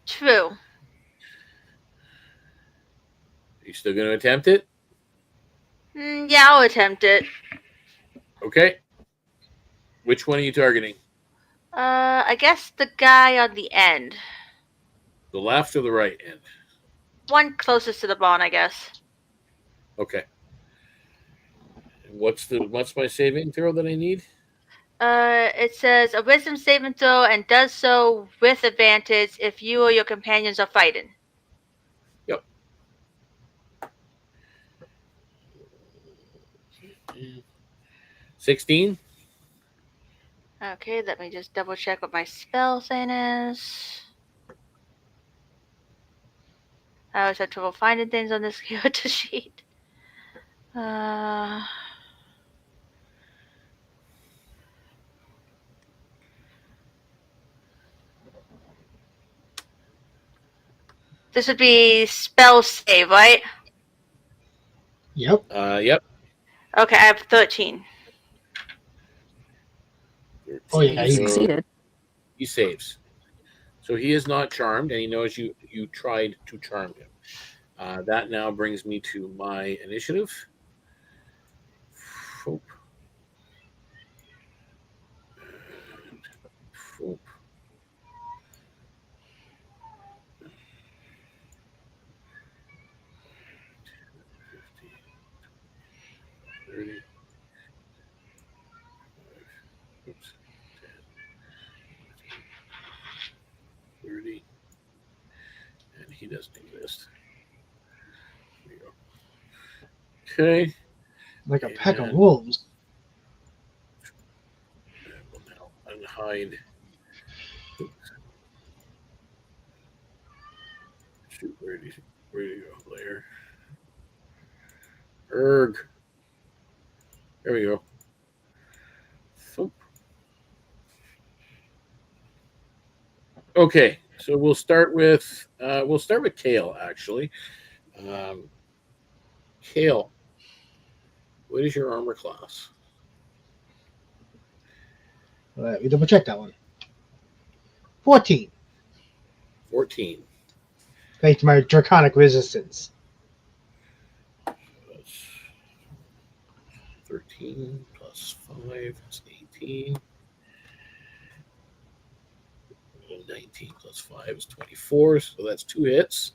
True. Are you still going to attempt it? Yeah, I'll attempt it. Okay. Which one are you targeting? I guess the guy on the end. The left or the right end? One closest to the barn, I guess. Okay. What's my saving throw that I need? It says a wisdom saving throw and does so with advantage if you or your companions are fighting. Yep. 16. Okay, let me just double check what my spell thing is. I always have trouble finding things on this character sheet. This would be spell save, right? Yep. Yep. Okay, I have 13. Oh, yeah, He he succeeded. He saves. So he is not charmed, and he knows you tried to charm him. That now brings me to my initiative. Foop. Foop. Oops. 10, 30. And he doesn't exist. There you go. Okay. like a pack of And wolves. I will now unhide. Oops. Shoot, where do you go? There. Erg. There we go. Foop. Okay, so we'll start with Kale actually. Kale, what is your armor class? Let me double check that one. 14. 14. Thanks to my draconic resistance. That's 13 plus 5 is 18. 19 plus 5 is 24, so that's 2 hits.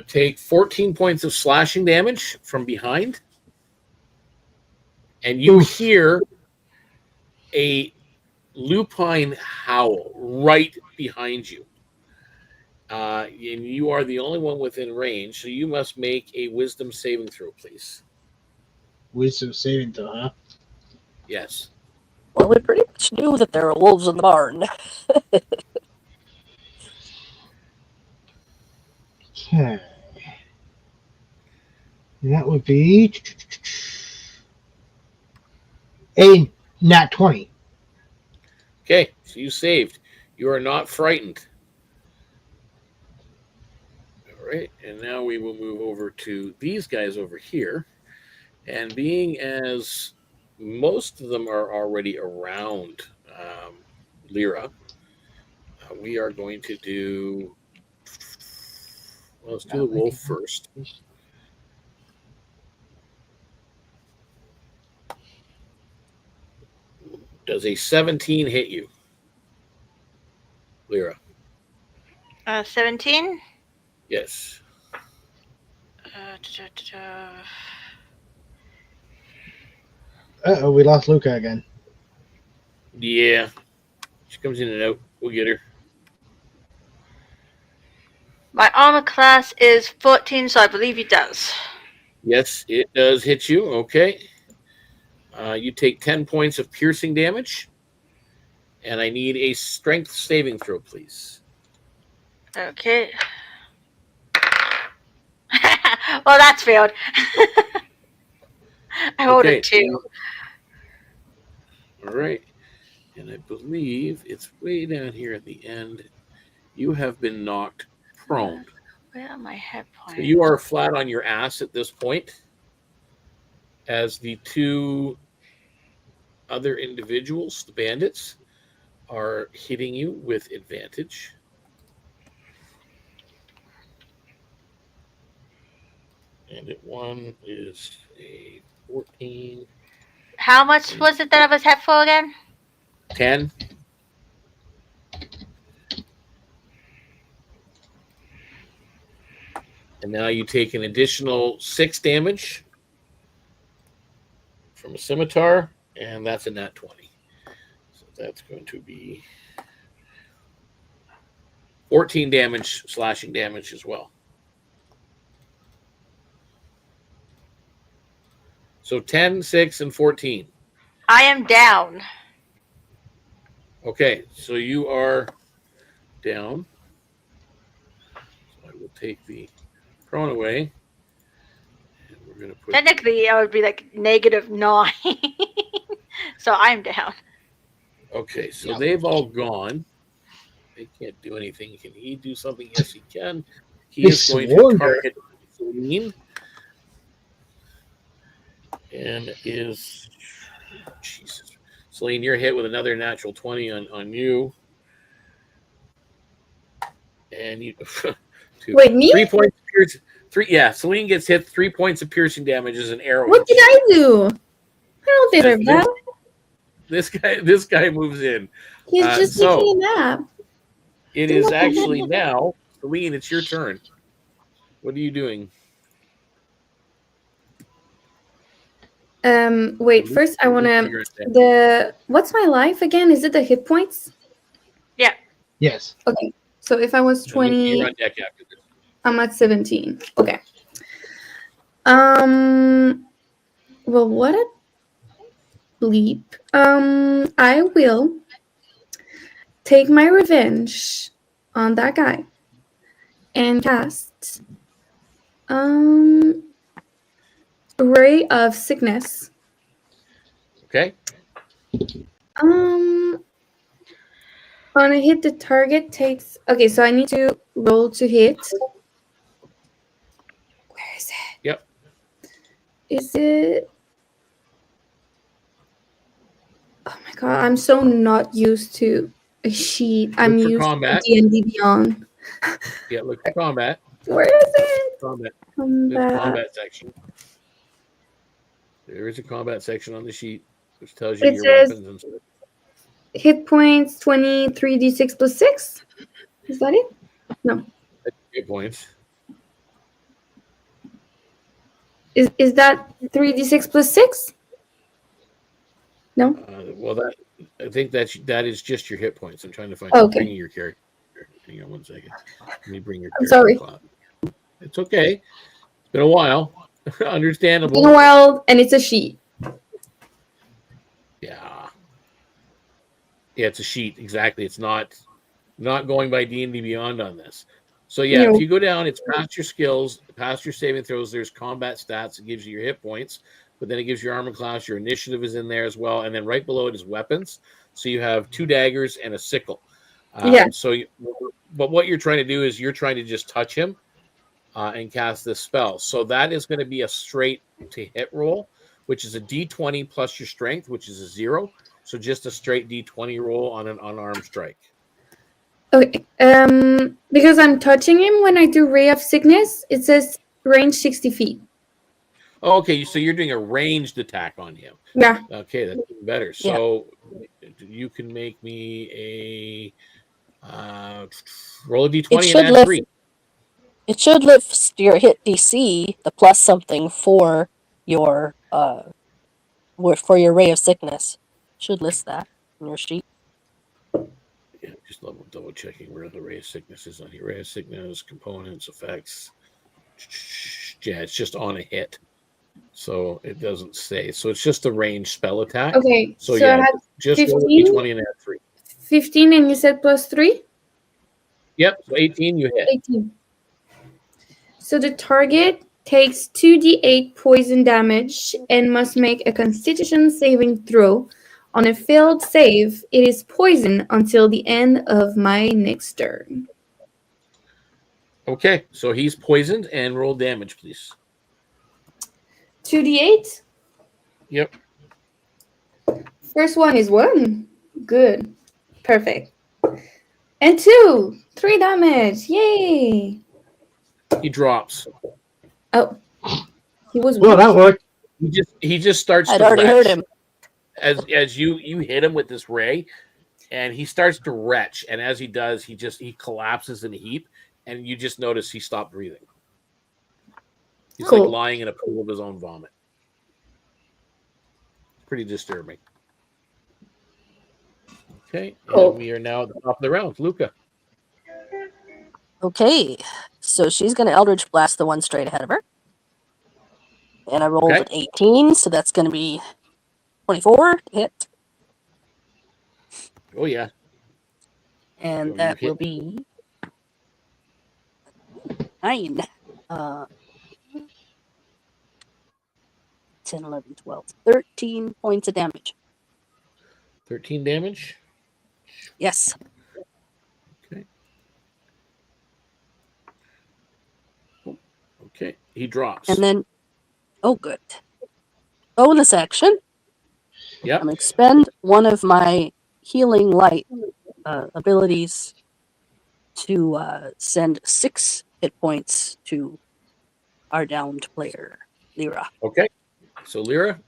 Take 14 points of slashing damage from behind, and you hear a lupine howl right behind you. And you are the only one within range, so you must make a wisdom saving throw, please. Wisdom saving throw, huh? Yes. Well, we pretty much knew that there were wolves in the barn. Okay. That would be a nat 20. Okay, so you saved. You are not frightened. All right, and now we will move over to these guys over here. And being as most of them are already around Lyra, we are going to do... Well, let's do the wolf first. Does a 17 hit you, Lyra? 17? Yes. Uh-oh, we lost Luca again. Yeah. She comes in and out. We'll get her. My armor class is 14, so I believe he does. Yes, it does hit you. Okay. You take 10 points of piercing damage. And I need a strength saving throw, please. Okay. Well, that's failed. I rolled a 2. All right. And I believe it's way down here at the end. You have been knocked prone. Where are my head points? So you are flat on your ass at this point, as the 2 other individuals, the bandits, are hitting you with advantage. And one is a 14. How much was it that I was hit for again? 10. And now you take an additional 6 damage from a scimitar, and that's a nat 20. So that's going to be 14 damage, slashing damage as well. So 10, 6, and 14. I am down. Okay, so you are down. So I will take the prone away. And we're going to put... Technically, I would be like -9. So I'm down. Okay, so Yep. they've all gone. They can't do anything. Can he do something? Yes, he can. He He is going to swarmed her. target Celine. And is... Jesus. Celine, you're hit with another natural 20 on you. And you... Wait, me? 3 points of piercing. Celine gets hit. 3 points of piercing damage as an arrow. What did I do? I don't deserve that. This guy moves in. He's just taking a nap. It is actually now, Celine, it's your turn. What are you doing? Wait, first I wanna what's my life again? Is it the hit points? Yeah. Yes. Okay. So if I was 20, You're on deck after this. I'm at 17. Okay. Well, what a bleep. I will take my revenge on that guy and cast Ray of Sickness. Okay. On a hit, the target takes... Okay, so I need to roll to hit. Where is it? Yep. Is it... Oh my god, I'm so not used to a sheet. I'm used combat. to D&D Beyond. Yeah, look for combat. Where is it? Combat. Combat. There's combat section. There is a combat section on the sheet, which tells you your weapons and stuff. Hit points 23d6 plus 6. Is that it? No. Hit points. Is that 3d6 plus 6? No. Well, I think that is just your hit points. I'm trying to find bringing your character. Hang on 1 second. Let me bring your character. I'm sorry. It's okay. It's been a while. Understandable. It's been a while, and it's a sheet. Yeah. Yeah, it's a sheet. Exactly. It's not going by D&D Beyond on this. So yeah, if you go down, it's past your skills, past your saving throws. There's combat stats. It gives you your hit points, but then it gives you your armor class. Your initiative is in there as well, and then right below it is weapons. So you have 2 daggers and a sickle. But what you're trying to do is you're trying to just touch him and cast this spell. So that is going to be a straight to hit roll, which is a D20 plus your strength, which is a 0. So just a straight D20 roll on an unarmed strike. Okay. Because I'm touching him when I do Ray of Sickness, it says range 60 feet. Oh, okay, so you're doing a ranged attack on him. Yeah. Okay, that's even better. So you can make me a roll a D20 and add 3. It should lift your hit DC, the plus something for your Ray of Sickness. Should list that in your sheet. Yeah, just double checking where the Ray of Sickness is on here. Ray of Sickness, components, effects. Yeah, it's just on a hit. So it doesn't say. So it's just a ranged spell attack. Okay. So yeah, I had just 15, roll a D20 and add 3. 15 and you said plus 3? Yep, so 18 you hit. 18. So the target takes 2d8 poison damage and must make a Constitution saving throw. On a failed save, it is poison until the end of my next turn. Okay, so he's poisoned and roll damage, please. 2d8? Yep. First one is 1. Good. Perfect. And 2. 3 damage. Yay. He drops. Oh. He was Well, that worked. He just starts I'd to already heard him. As you hit him with this ray, and he starts to retch, and as he does, he collapses in a heap, and you just notice he stopped breathing. He's like lying in a pool of his own vomit. Pretty disturbing. Okay, and we are now at the top of the round. Luca. Okay, so she's going to Eldritch Blast the one straight ahead of her. And I rolled an 18, so that's going to be 24 to hit. Oh, yeah. And that will be 9. 10, 11, 12, 13 points of damage. 13 damage? Yes. Okay. Okay. He drops. And then, oh, good. Bonus action. Yep. I'm expend one of my healing light abilities to send 6 hit points to our downed player, Lyra. Okay. So Lyra,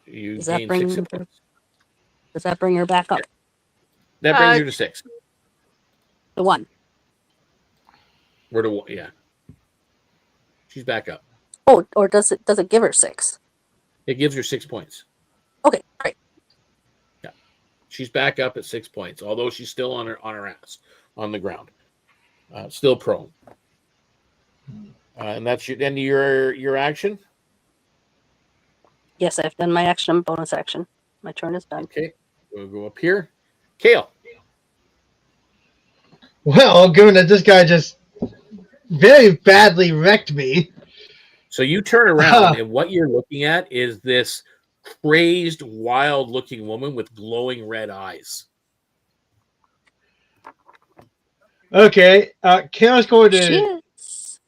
you Does that gain bring 6 hit her? points. Does that bring her back up That brings her to 6. to 1? We're to yeah. She's back up. Oh, or does it give her 6? It gives her 6 points. Okay, great. Yeah. She's back up at 6 points, although she's still on her ass on the ground. Still prone. And that's your action. Yes, I've done my action, bonus action. My turn is done. Okay. We'll go up here. Kale. Well, given that this guy just very badly wrecked me. So you turn around, and what you're looking at is this crazed, wild-looking woman with glowing red eyes. Okay, Kara's going to Cheers.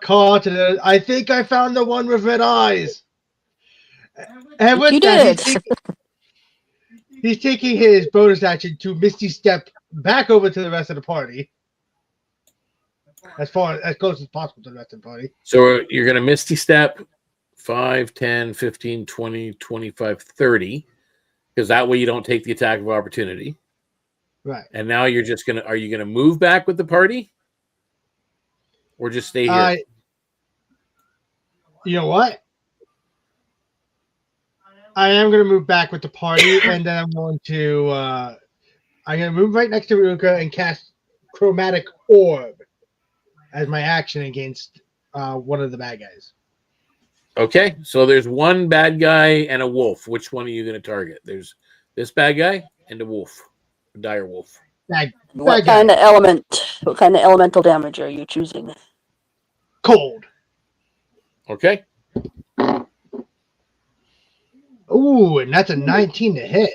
call to the. I think I found the one with red eyes. And with You that, did. he's taking his bonus action to Misty Step back over to the rest of the party. As close as possible to the rest of the party. So you're going to Misty Step 5, 10, 15, 20, 25, 30, because that way you don't take the attack of opportunity. Right. And now you're just going to, are you going to move back with the party? Or just stay here? You know what? I am going to move back with the party, and then I'm going to move right next to Ruka and cast Chromatic Orb as my action against one of the bad guys. Okay, so there's one bad guy and a wolf. Which one are you going to target? There's this bad guy and a wolf, a dire wolf. What kind of elemental damage are you choosing? Cold. Okay. Ooh, and that's a 19 to hit.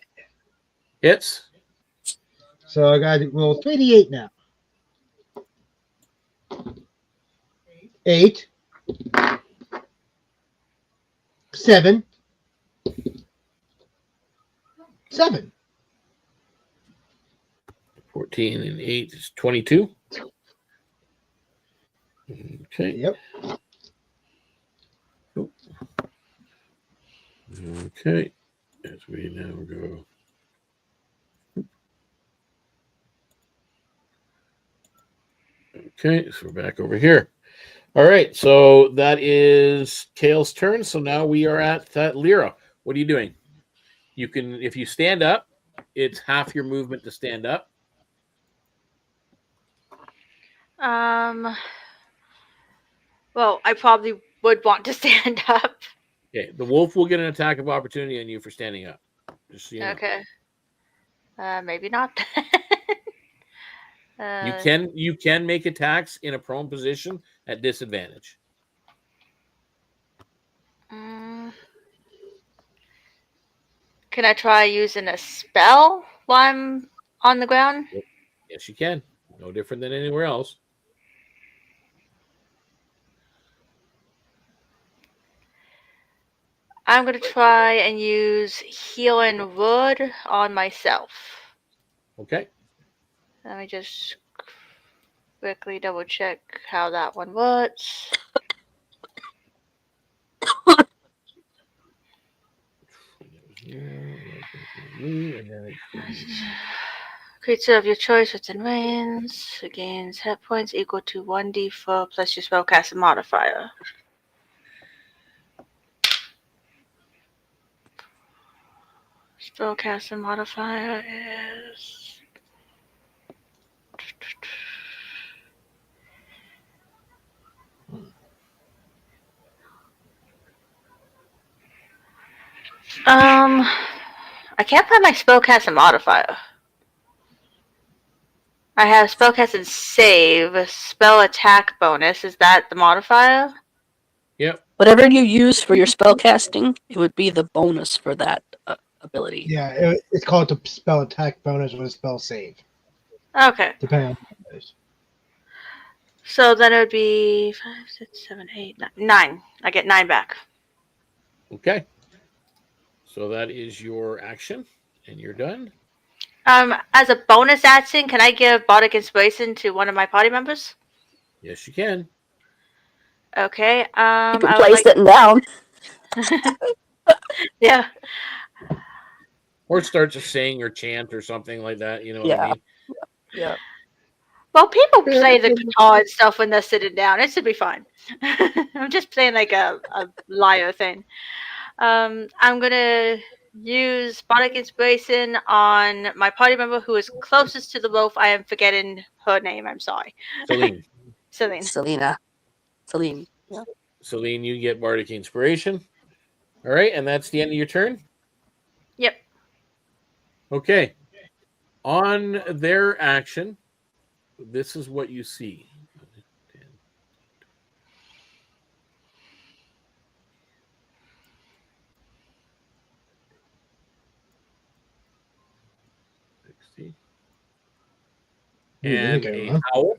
Hits. So I got to roll 3d8 now. 8. 7. 7. 14 and 8 is 22. Okay. Yep. Okay. As we now go. Okay, so we're back over here. All right, so that is Kale's turn. So now we are at Lyra. What are you doing? You can, if you stand up, it's half your movement to stand up. Well, I probably would want to stand up. Okay, the wolf will get an attack of opportunity on you for standing up. Just so you know. Okay. Maybe not. You can make attacks in a prone position at disadvantage. Can I try using a spell while I'm on the ground? Yes, you can. No different than anywhere else. I'm going to try and use Healing Wood on myself. Okay. Let me just quickly double check how that one works. Creature of your choice within range gains hit points equal to 1d4 plus your spellcasting modifier. Spellcasting modifier is I can't find my spellcasting modifier. I have spellcasting save, spell attack bonus. Is that the modifier? Yep. Whatever you use for your spell casting, it would be the bonus for that ability. Yeah, it's called the spell attack bonus or the spell save, Okay. depending on what it is. So then it would be 5, 6, 7, 8, 9. I get 9 back. Okay. So that is your action, and you're done. As a bonus action, can I give bardic inspiration to one of my party members? Yes, you can. Okay. You I can would play like... sitting down. Yeah. Or start to sing or chant or something like that. You know what I mean? Yeah. Well, people play the guitar and stuff when they're sitting down. It should be fine. I'm just playing like a lyre thing. I'm gonna use bardic inspiration on my party member who is closest to the wolf. I am forgetting her name. I'm sorry. Celine. Celine. Celine. Yeah. Celine, you get bardic inspiration. All right, and that's the end of your turn? Yep. Okay. On their action, this is what you see. 60. And a howl.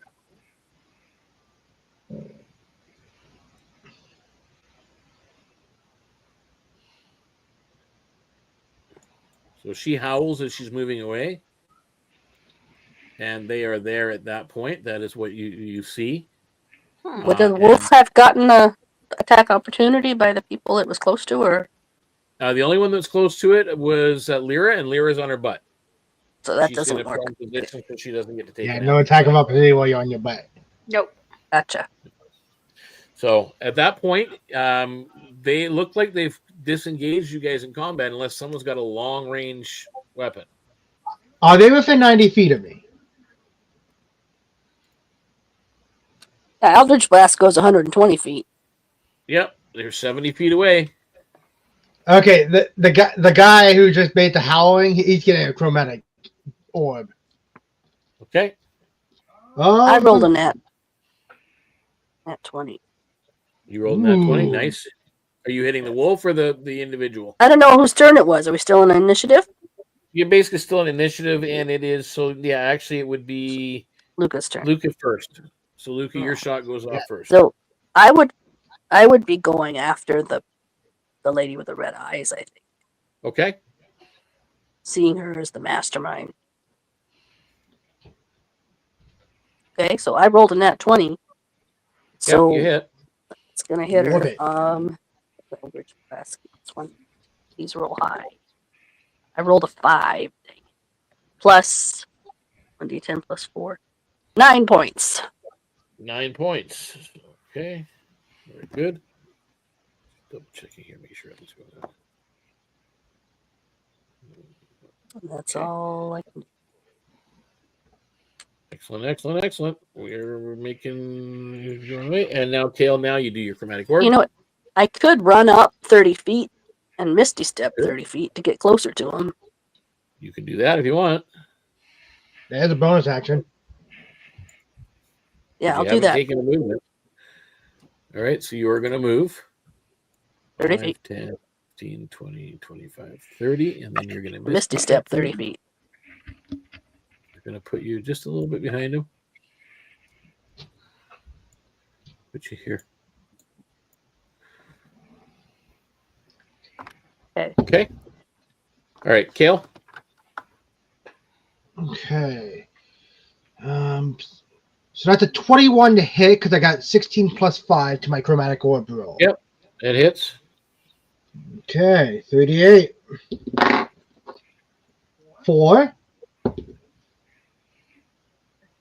So she howls as she's moving away. And they are there at that point. That is what you see. Would the wolf have gotten a attack opportunity by the people it was close to, or? The only one that's close to it was Lyra, and Lyra's on her butt. So that She's doesn't in a work. prone position, so she doesn't get to take it. No attack of opportunity while you're on your butt. Nope. Gotcha. So at that point, they look like they've disengaged you guys in combat unless someone's got a long range weapon. Are they within 90 feet of me? Eldritch Blast goes 120 feet. Yep, they're 70 feet away. Okay, the guy who just made the howling, he's getting a chromatic orb. Okay. I rolled a nat 20. You rolled nat 20. Nice. Are you hitting the wolf or the individual? I don't know whose turn it was. Are we still in initiative? You're basically still in initiative, and it is so. Yeah, actually, it would be Luca's turn. Luca first. So Luca, your shot goes off first. So I would be going after the lady with the red eyes, I think. Okay. Seeing her as the mastermind. Okay, so I rolled a nat 20. So yep, you hit. It's gonna hit her. Okay. Eldritch Blast. He's real high. I rolled a 5. Plus 1d10 plus 4. 9 points. 9 points. Okay. Very good. Double checking here, make sure everything's going on. That's all I can do. Excellent. We're making. And now, Kale, now you do your chromatic orb. You know what? I could run up 30 feet and Misty Step 30 feet to get closer to him. You can do that if you want. There's a bonus action. Yeah, I'll do that. Taken a movement. All right, so you are going to move 30 5, feet. 10, 15, 20, 25, 30, and then you're going to Misty Step 30 feet. You're going to put you just a little bit behind him. Put you here. Okay. All right, Kale. Okay. So that's a 21 to hit because I got 16 plus 5 to my chromatic orb roll. Yep, it hits. Okay, 38. 4.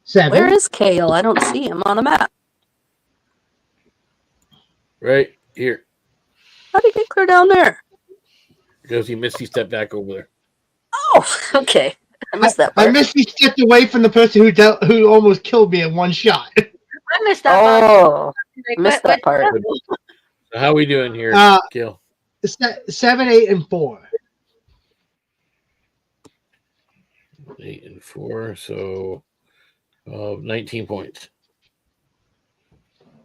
7. Where is Kale? I don't see him on the map. Right here. How did he get clear down there? Because he missed, he stepped back over there. Oh, okay. I missed that part. I missed he stepped away from the person who almost killed me in one shot. I missed that part. Oh, missed that part. So how are we doing here, Kale? 7, 8, and 4. 8 and 4, so 19 points.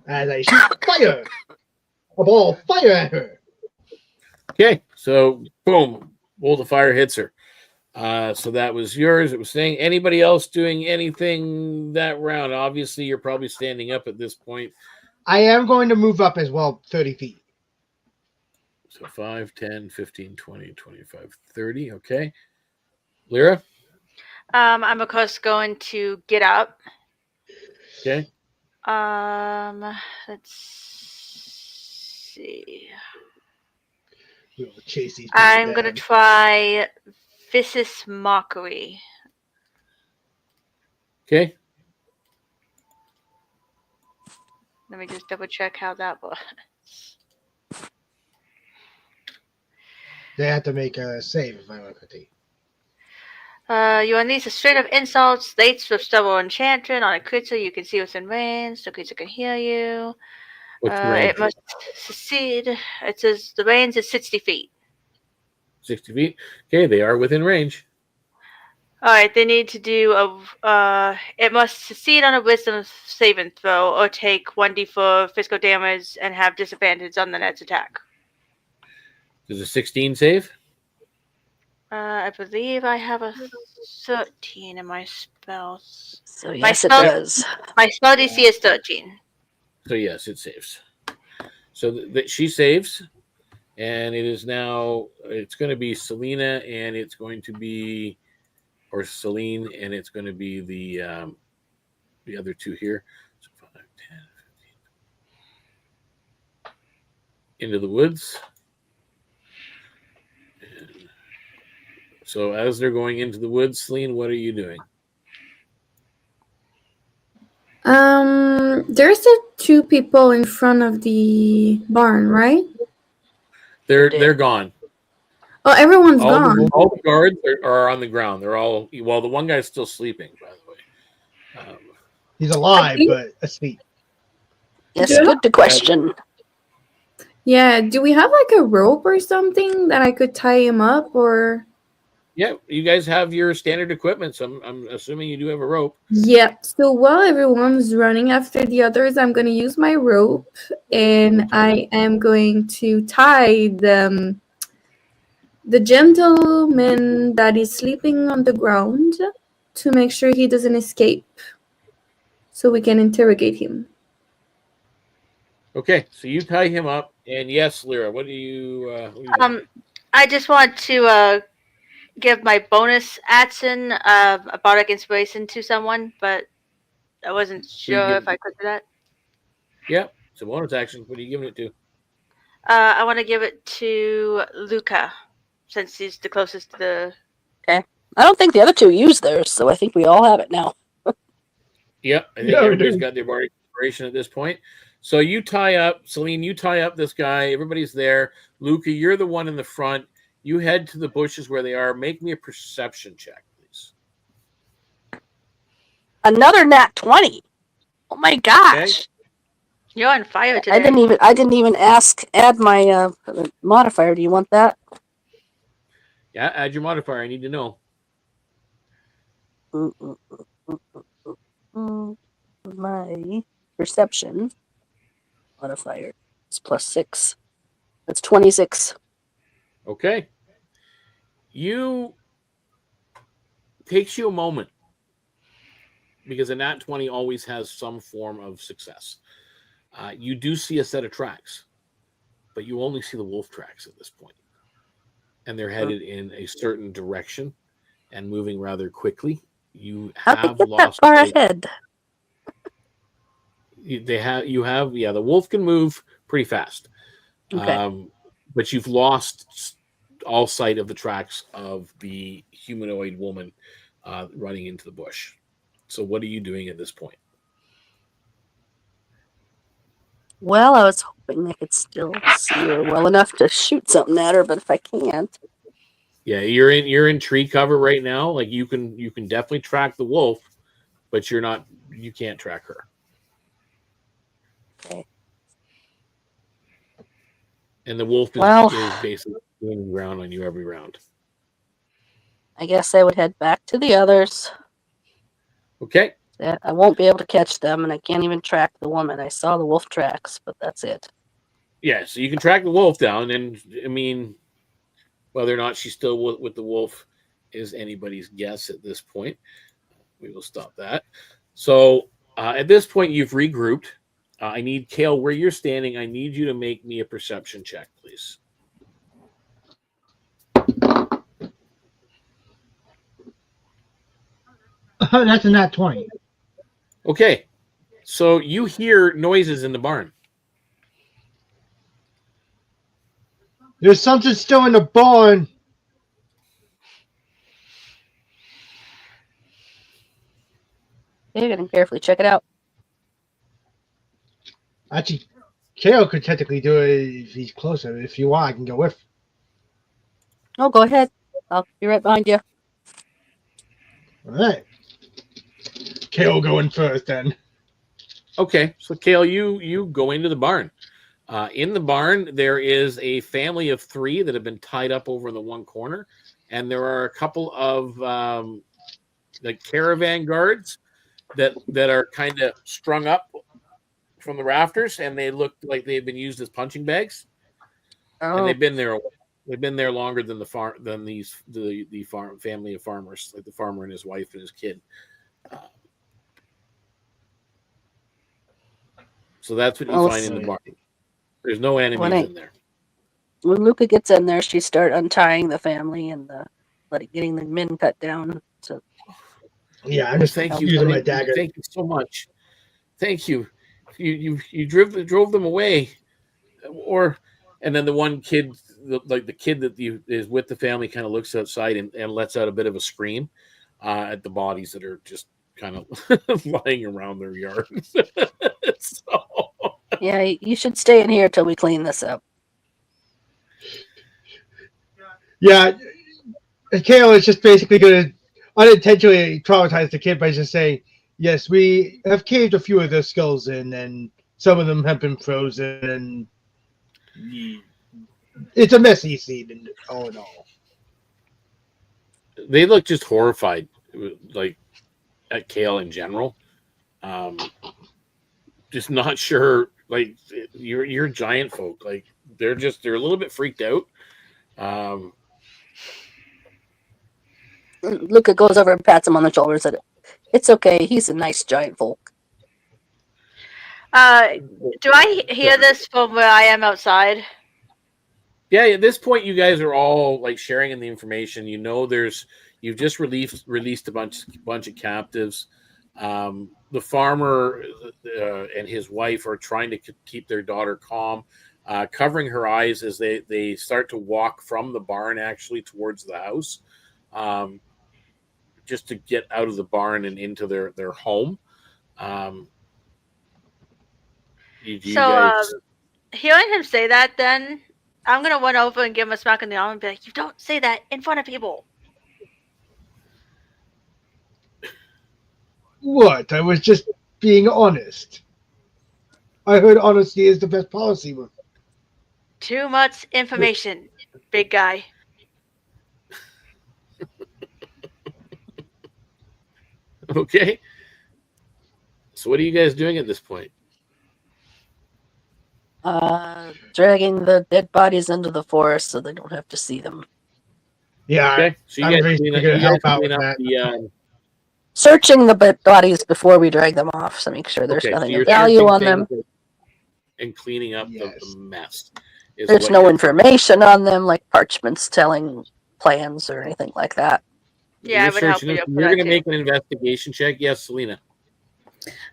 As I shoot fire. A ball of fire at her. Okay, so boom. Bolt of fire hits her. So that was yours. It was saying anybody else doing anything that round? Obviously, you're probably standing up at this point. I am going to move up as well, 30 feet. So 5, 10, 15, 20, 25, 30. Okay. Lyra? I'm of course going to get up. Okay. Let's see. We'll chase these people I'm gonna down. try Vicious Mockery. Okay. Let me just double check how that was. They have to make a save if I want to continue. You unleash a string of insults, slates with stubble enchantment on a creature you can see within range. The creature can hear you. What's the range? It must succeed. It says the range is 60 feet. 60 feet. Okay, they are within range. Alright, they need to do it must succeed on a wisdom saving throw or take 1d4 physical damage and have disadvantage on the next attack. Does a 16 save? I believe I have a 13 in my spells. So yes, it spell- does. My spell DC is 13. So yes, it saves. So she saves, and it is now. It's going to be Selena, and it's going to be, or Celine, and it's going to be the other two here. So 5, 10, 15. Into the woods. And so as they're going into the woods, Celine, what are you doing? There's the two people in front of the barn, right? They're gone. Oh, everyone's gone. All the guards are on the ground. They're all, well, the one guy's still sleeping, by the way. He's alive, but asleep. Yes, Yeah. good question. Yeah, do we have like a rope or something that I could tie him up or? Yeah, you guys have your standard equipment, so I'm assuming you do have a rope. Yeah, so while everyone's running after the others, I'm going to use my rope and I am going to tie the gentleman that is sleeping on the ground to make sure he doesn't escape so we can interrogate him. Okay, so you tie him up, and yes, Lyra, what do you I just want to give my bonus action a bardic inspiration to someone, but I wasn't sure if I could do that. Yeah, it's a bonus action. What are you giving it to? I want to give it to Luca, since he's the closest to the... I don't think the other two used theirs, so I think we all have it now. Yep, I think everybody's got their bardic inspiration at this point. So you tie up, Celine, you tie up this guy. Everybody's there. Luca, you're the one in the front. You head to the bushes where they are. Make me a perception check, please. Another nat 20. Oh my gosh. Okay. You're on fire today. I didn't even add my modifier. Do you want that? Yeah, add your modifier. I need to know. My perception modifier is +6. That's 26. Okay. Takes you a moment because a nat 20 always has some form of success. You do see a set of tracks, but you only see the wolf tracks at this point. And they're headed in a certain direction and moving rather quickly. You How they have get lost that far ahead? the wolf can move pretty fast. Okay. But you've lost all sight of the tracks of the humanoid woman running into the bush. So what are you doing at this point? Well, I was hoping I could still see her well enough to shoot something at her, but if I can't, Yeah, you're in tree cover right now. Like you can definitely track the wolf, but you can't track her. okay. And the wolf is basically gaining ground on you every round. I guess I would head back to the others. Okay. I won't be able to catch them, and I can't even track the woman. I saw the wolf tracks, but that's it. Yeah, so you can track the wolf down, and I mean, Whether or not she's still with the wolf is anybody's guess at this point. We will stop that. So at this point, you've regrouped. I need, Kale, where you're standing, I need you to make me a perception check, please. That's a nat 20. Okay. So you hear noises in the barn. There's something still in the barn. You're gonna carefully check it out. Actually, Kale could technically do it if he's closer. If you want, I can go with. Oh, go ahead. I'll be right behind you. All right. Kale going first then. Okay. So Kale, you go into the barn. In the barn, there is a family of 3 that have been tied up over in the one corner, and there are a couple of the caravan guards that are kind of strung up from the rafters, and they look like they've been used as punching bags. Oh. And they've been there. They've been there longer than the farm family of farmers, like the farmer and his wife and his kid. So that's what you find in the barn. There's no enemies in there. When Luca gets in there, she starts untying the family and getting the men cut down. So yeah, I'm just using my dagger. Thank you so much. Thank you. You drove them away, and then the one kid, the kid that is with the family, kind of looks outside and lets out a bit of a scream at the bodies that are just kind of lying around their yard. So. Yeah, you should stay in here till we clean this up. Yeah, Kale is just basically going to unintentionally traumatize the kid by just saying, yes, we have caved a few of their skulls in, and some of them have been frozen, and it's a messy scene, all in all. They look just horrified, like, at Kale in general. Just not sure, like, you're giant folk. Like, they're a little bit freaked out. Luca goes over and pats him on the shoulder and said, "It's okay. He's a nice giant folk." Do I hear this from where I am outside? Yeah, at this point, you guys are all like sharing in the information. You know, you've just released a bunch of captives. The farmer and his wife are trying to keep their daughter calm, covering her eyes as they start to walk from the barn actually towards the house, just to get out of the barn and into their home. Hearing him say that, then I'm gonna run over and give him a smack in the arm and be like, "You don't say that in front of people." What? I was just being honest. I heard honesty is the best policy. Too much information, big guy. Okay. So what are you guys doing at this point? Dragging the dead bodies into the forest so they don't have to see them. Yeah, okay. So you guys help out with that. Searching the bodies before we drag them off, so make sure there's nothing of value on them. And cleaning up the mess. There's no information on them, like parchments telling plans or anything like that. Yeah, I would help you. You're going to make an investigation check. Yes, Selena.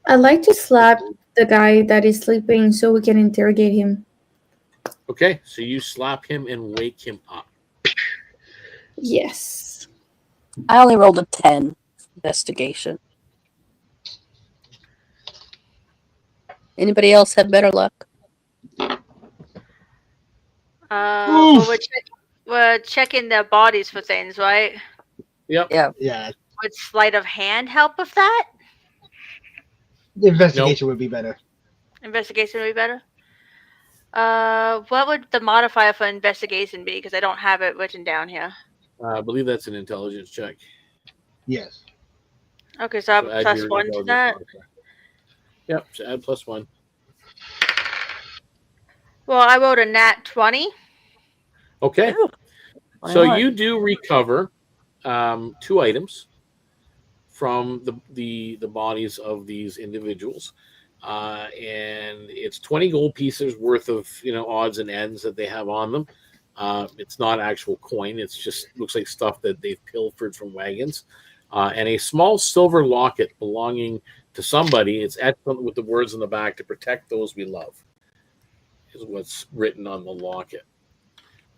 I'd like to slap the guy that is sleeping so we can interrogate him. Okay, so you slap him and wake him up. Yes. I only rolled a 10 investigation. Anybody else have better luck? We're checking their bodies for things, right? Yep. Yeah. Would sleight of hand help with that? The investigation would be better. Investigation would be better? What would the modifier for investigation be? Because I don't have it written down here. I believe that's an intelligence check. Yes. Okay, so I have +1 to that. Yep, so add +1. Well, I rolled a nat 20. Okay. So you do recover 2 items from the bodies of these individuals, and it's 20 gold pieces worth of odds and ends that they have on them. It's not actual coin; it's just looks like stuff that they've pilfered from wagons, and a small silver locket belonging to somebody. It's excellent with the words on the back to protect those we love. Is what's written on the locket.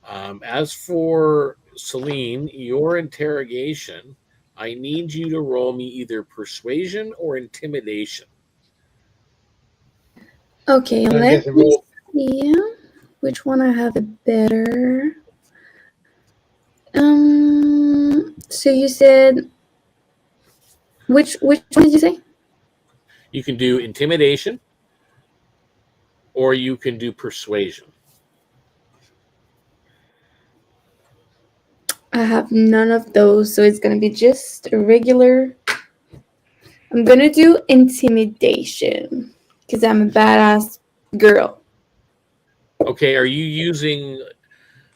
As for Celine, your interrogation, I need you to roll me either persuasion or intimidation. Okay, I let guess me see which one I have it better. So you said which one did you say? You can do intimidation or you can do persuasion. I have none of those, so it's gonna be just a regular. I'm gonna do intimidation because I'm a badass girl. Okay, are you using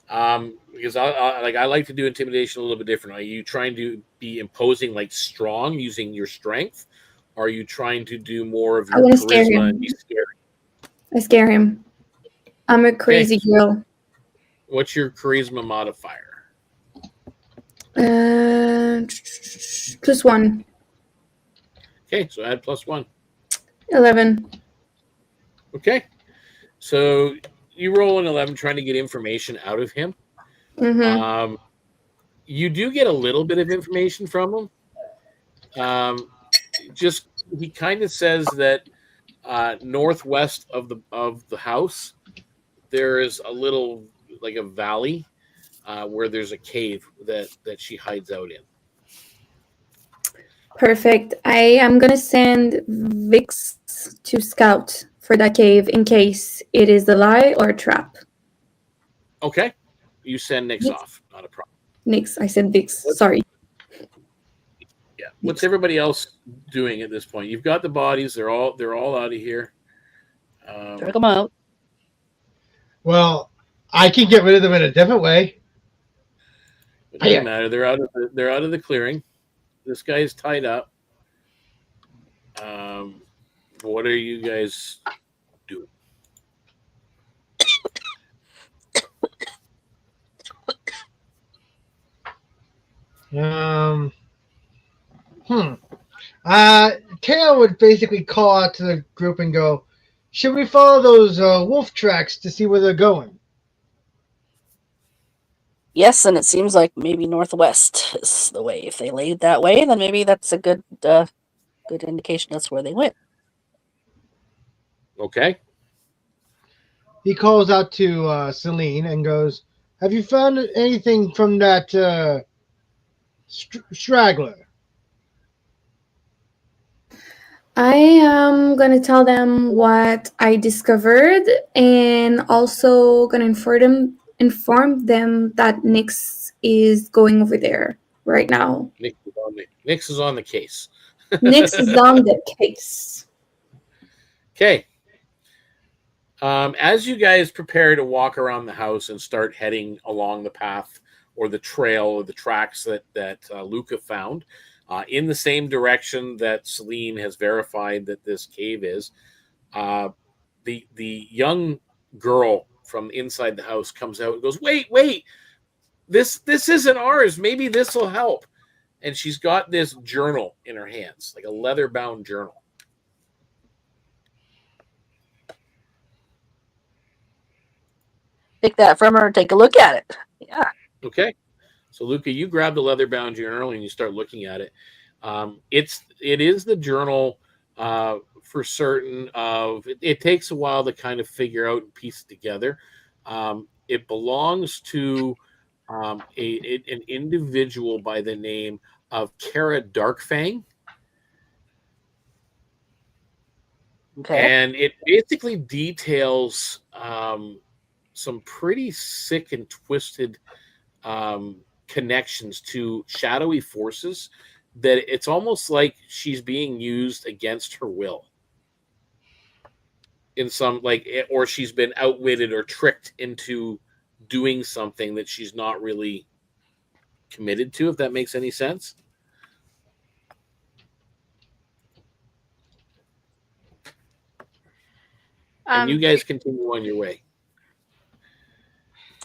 because I like to do intimidation a little bit different. Are you trying to be imposing, like strong, using your strength? Or are you trying to do more of I your want to scare charisma him. and be scary? I scare him. I'm a crazy girl. What's your charisma modifier? +1. Okay, so add +1. 11. Okay, so you roll an 11 trying to get information out of him. Mm-hmm. You do get a little bit of information from him. Just he kind of says that northwest of the house there is a little like a valley where there's a cave that she hides out in. Perfect. I am gonna send Vix to scout for that cave in case it is a lie or a trap. Okay, you send Nix off, not a problem. Nix, I said Vix. Sorry. Yeah. What's everybody else doing at this point? You've got the bodies; they're all out of here. Check them out. Well, I can get rid of them in a different way. It doesn't matter. They're out of the clearing. This guy's tied up. What are you guys doing? Tail would basically call out to the group and go, "Should we follow those wolf tracks to see where they're going?" Yes, and it seems like maybe northwest is the way. If they laid that way, then maybe that's a good indication that's where they went. Okay. He calls out to Celine and goes, "Have you found anything from that straggler?" I am gonna tell them what I discovered and also gonna inform them that Nix is going over there right now. Nix is on the case. Nix is on the case. Okay. As you guys prepare to walk around the house and start heading along the path or the trail or the tracks that Luca found, in the same direction that Celine has verified that this cave is, the young girl from inside the house comes out and goes, "Wait! This isn't ours. Maybe this will help." And she's got this journal in her hands, like a leather-bound journal. Take that from her and take a look at it. Yeah. Okay. So, Luca, you grab the leather-bound journal and you start looking at it. It is the journal for certain of it takes a while to kind of figure out and piece it together. It belongs to an individual by the name of Kara Darkfang. Okay. And it basically details some pretty sick and twisted connections to shadowy forces that it's almost like she's being used against her will in some or she's been outwitted or tricked into doing something that she's not really committed to, if that makes any sense. And you guys continue on your way.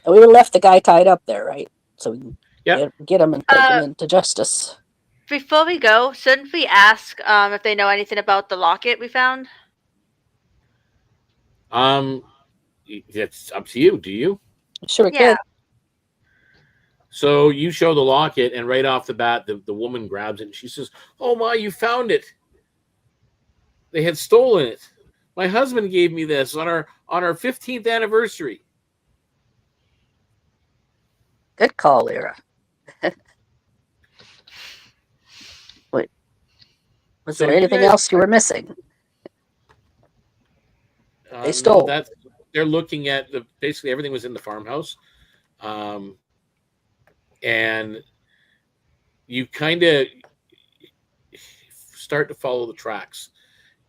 We left the guy tied up there, right? So we can Yep. get him and take him into justice. Before we go, shouldn't we ask if they know anything about the locket we found? It's up to you. Do you? Sure we Yeah. could. So you show the locket, and right off the bat, the woman grabs it, and she says, "Oh my, you found it! They had stolen it. My husband gave me this on our 15th anniversary." Good call, Lyra. Wait. Was So there you anything guys- else you were missing? They stole. No, they're looking at basically everything was in the farmhouse, and you kind of start to follow the tracks,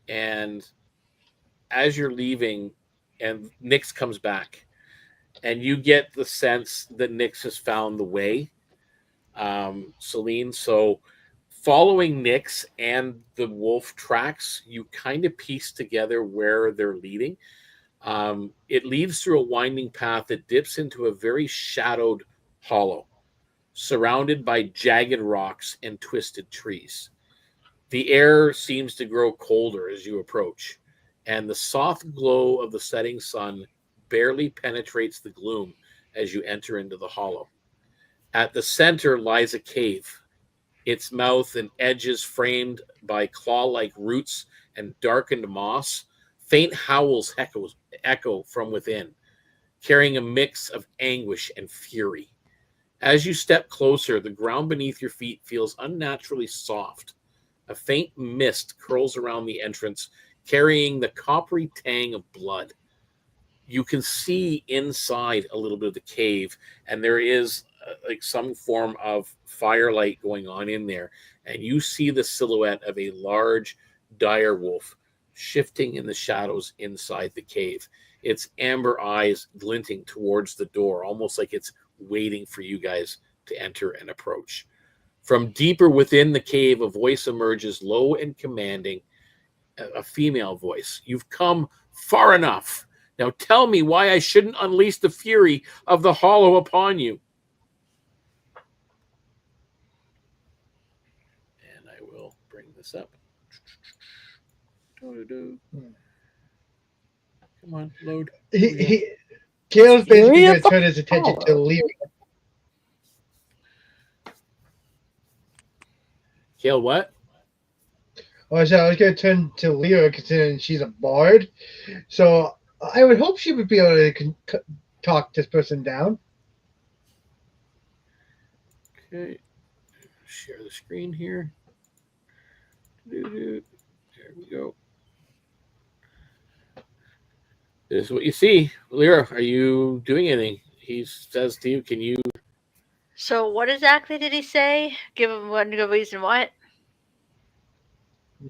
and as you're leaving, and Nyx comes back, and you get the sense that Nyx has found the way, Celine. So following Nyx and the wolf tracks, you kind of piece together where they're leading. It leads through a winding path that dips into a very shadowed hollow, surrounded by jagged rocks and twisted trees. The air seems to grow colder as you approach, and the soft glow of the setting sun barely penetrates the gloom as you enter into the hollow. At the center lies a cave, its mouth and edges framed by claw-like roots and darkened moss. Faint howls echo from within, carrying a mix of anguish and fury. As you step closer, the ground beneath your feet feels unnaturally soft. A faint mist curls around the entrance, carrying the coppery tang of blood. You can see inside a little bit of the cave, and there is like some form of firelight going on in there. And you see the silhouette of a large dire wolf shifting in the shadows inside the cave, its amber eyes glinting towards the door, almost like it's waiting for you guys to enter and approach. From deeper within the cave, a voice emerges, low and commanding, a female voice. "You've come far enough. Now tell me why I shouldn't unleash the fury of the hollow upon you." And I will bring this up. Come on, load. Kale's basically Fury going of to the turn his attention to Hollow. Lyra. Kale, what? I was going to turn to Lyra considering she's a bard. So I would hope she would be able to talk this person down. Okay. Share the screen here. There we go. This is what you see. Lyra, are you doing anything? He says to you, can you... So what exactly did he say? Give him one good reason what?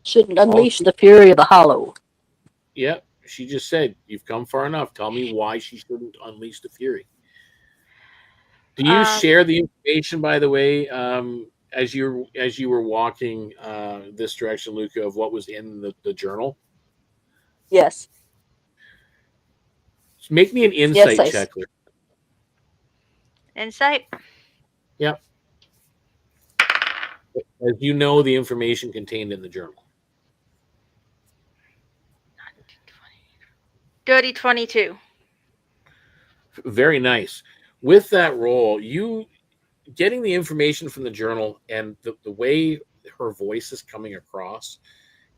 Shouldn't unleash the fury of the hollow. Yep, she just said, you've come far enough. Tell me why she shouldn't unleash the fury. Do you share the information, by the way, as you were walking this direction, Luca, of what was in the journal? Yes. So make me an insight check. Insight? Yep. As you know the information contained in the journal. Dirty 22. Very nice. With that roll, you getting the information from the journal and the way her voice is coming across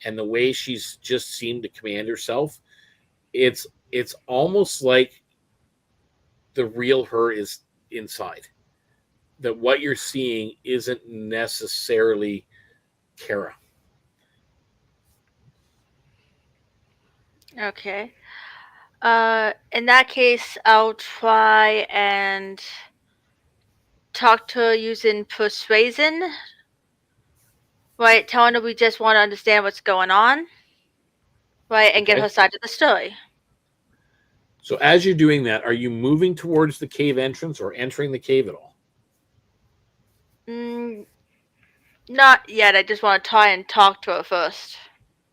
and the way she's just seemed to command herself, it's almost like the real her is inside. That what you're seeing isn't necessarily Kara. Okay. In that case, I'll try and talk to her using persuasion. Right, telling her we just want to understand what's going on. Right, and get her side of the story. So as you're doing that, are you moving towards the cave entrance or entering the cave at all? Not yet. I just want to try and talk to her first.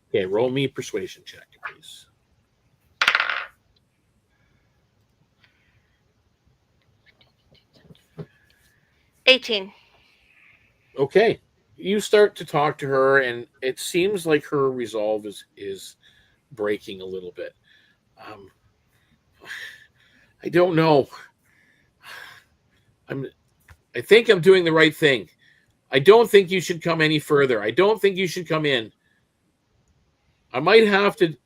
Okay, roll me a persuasion check, please. 18. Okay. You start to talk to her, and it seems like her resolve is breaking a little bit. I don't know. I think I'm doing the right thing. I don't think you should come any further. I don't think you should come in. I might have to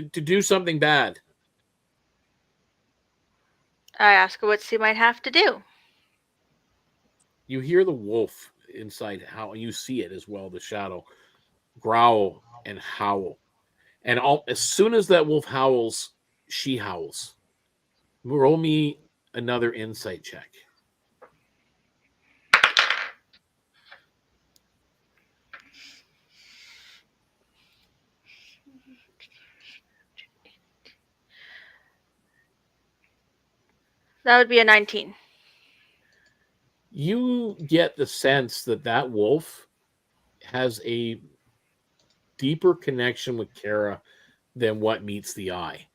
do something bad. I ask her what she might have to do. You hear the wolf inside how you see it as well, the shadow growl and howl. And as soon as that wolf howls, she howls. Roll me another insight check. That would be a 19. You get the sense that wolf has a deeper connection with Kara than what meets the eye.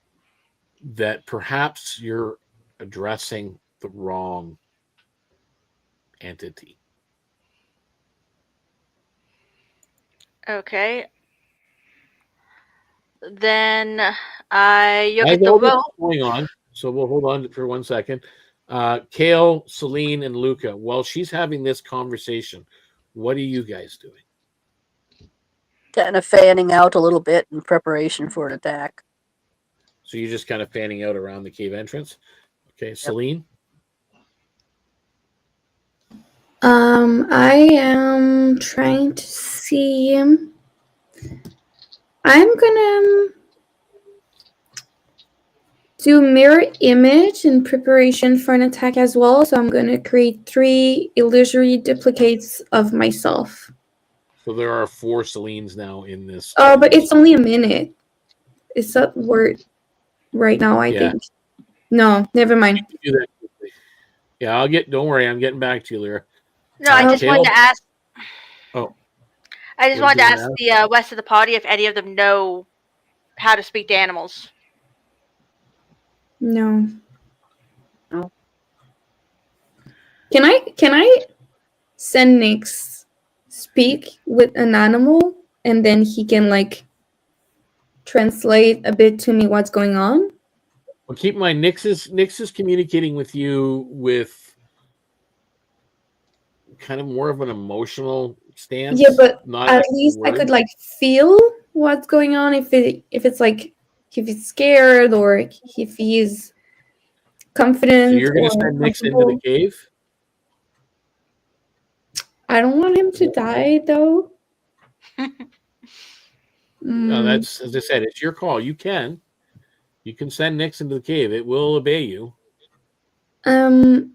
That perhaps you're addressing the wrong entity. Okay. Then I look at the rope. Going on, so we'll hold on for 1 second. Kale, Celine, and Luca, while she's having this conversation, what are you guys doing? Kind of fanning out a little bit in preparation for an attack. So you're just kind of fanning out around the cave entrance? Okay, Celine? I am trying to see. I'm gonna do mirror image in preparation for an attack as well. So I'm gonna create 3 illusory duplicates of myself. So there are 4 Celines now in this. Oh, but it's only a minute. It's that word right now, I think. No, never mind. Do that quickly. Yeah, don't worry, I'm getting back to you, Lyra. No, I just wanted to ask. Oh. I just wanted to ask the rest of the party if any of them know how to speak to animals. No. Can I send Nyx speak with an animal and then he can like translate a bit to me what's going on? Well, keep in mind, Nyx is communicating with you with kind of more of an emotional stance. Yeah, but at least I could like feel what's going on if it's like if he's scared or if he's confident. So you're going to send Nyx into the cave? I don't want him to die, though. No, that's, as I said, it's your call. You can send Nyx into the cave. It will obey you. And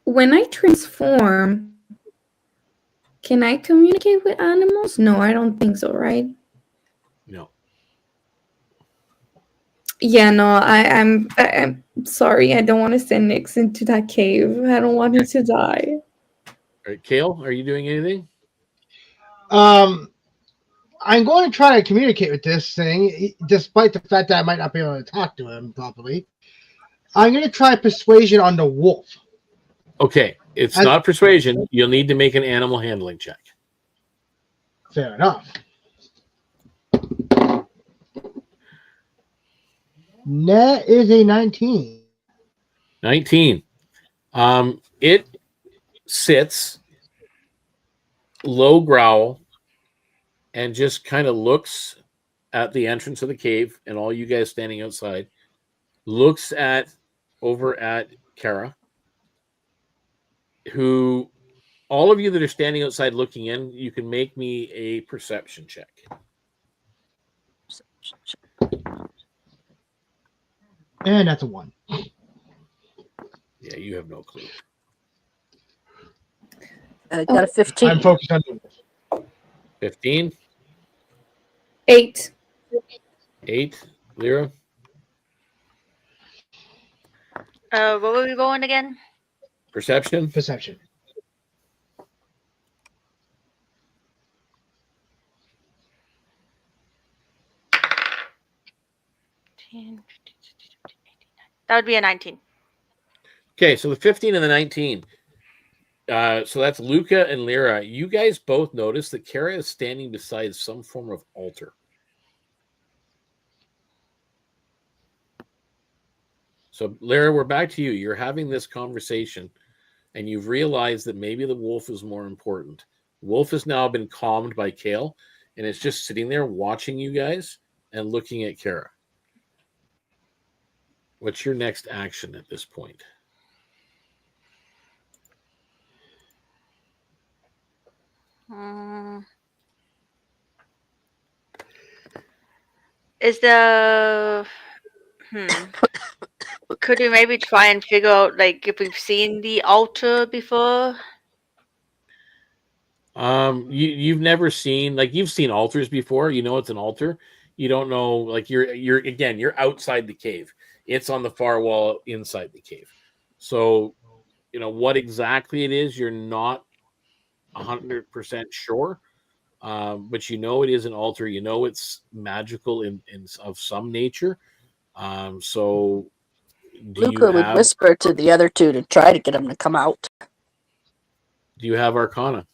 when I transform, can I communicate with animals? No, I don't think so, right? No. Yeah, no, I'm sorry. I don't want to send Nyx into that cave. I don't want him to die. All right, Kale, are you doing anything? I'm going to try to communicate with this thing, despite the fact that I might not be able to talk to him properly. I'm going to try persuasion on the wolf. Okay, it's not persuasion. You'll need to make an animal handling check. Fair enough. That is a 19. 19. It sits, low growl, and just kind of looks at the entrance of the cave and all you guys standing outside. Looks over at Kara, who, all of you that are standing outside looking in, you can make me a perception check. And that's a 1. Yeah, you have no clue. I got a 15. I'm focused on the wolf. 15? 8. 8, Lyra? What were we going again? Perception? Perception. That would be a 19. Okay, so the 15 and the 19. So that's Luca and Lyra. You guys both notice that Kara is standing beside some form of altar. So, Lyra, we're back to you. You're having this conversation, and you've realized that maybe the wolf is more important. Wolf has now been calmed by Kale, and it's just sitting there watching you guys and looking at Kara. What's your next action at this point? Is the could we maybe try and figure out like if we've seen the altar before? You've never seen, like, you've seen altars before. You know it's an altar. You don't know, like, you're outside the cave. It's on the far wall inside the cave. So, you know what exactly it is. You're not 100% sure. But you know it is an altar. You know it's magical in of some nature. So do you Luca would have whisper to the other two to try to get them to come out. Arcana?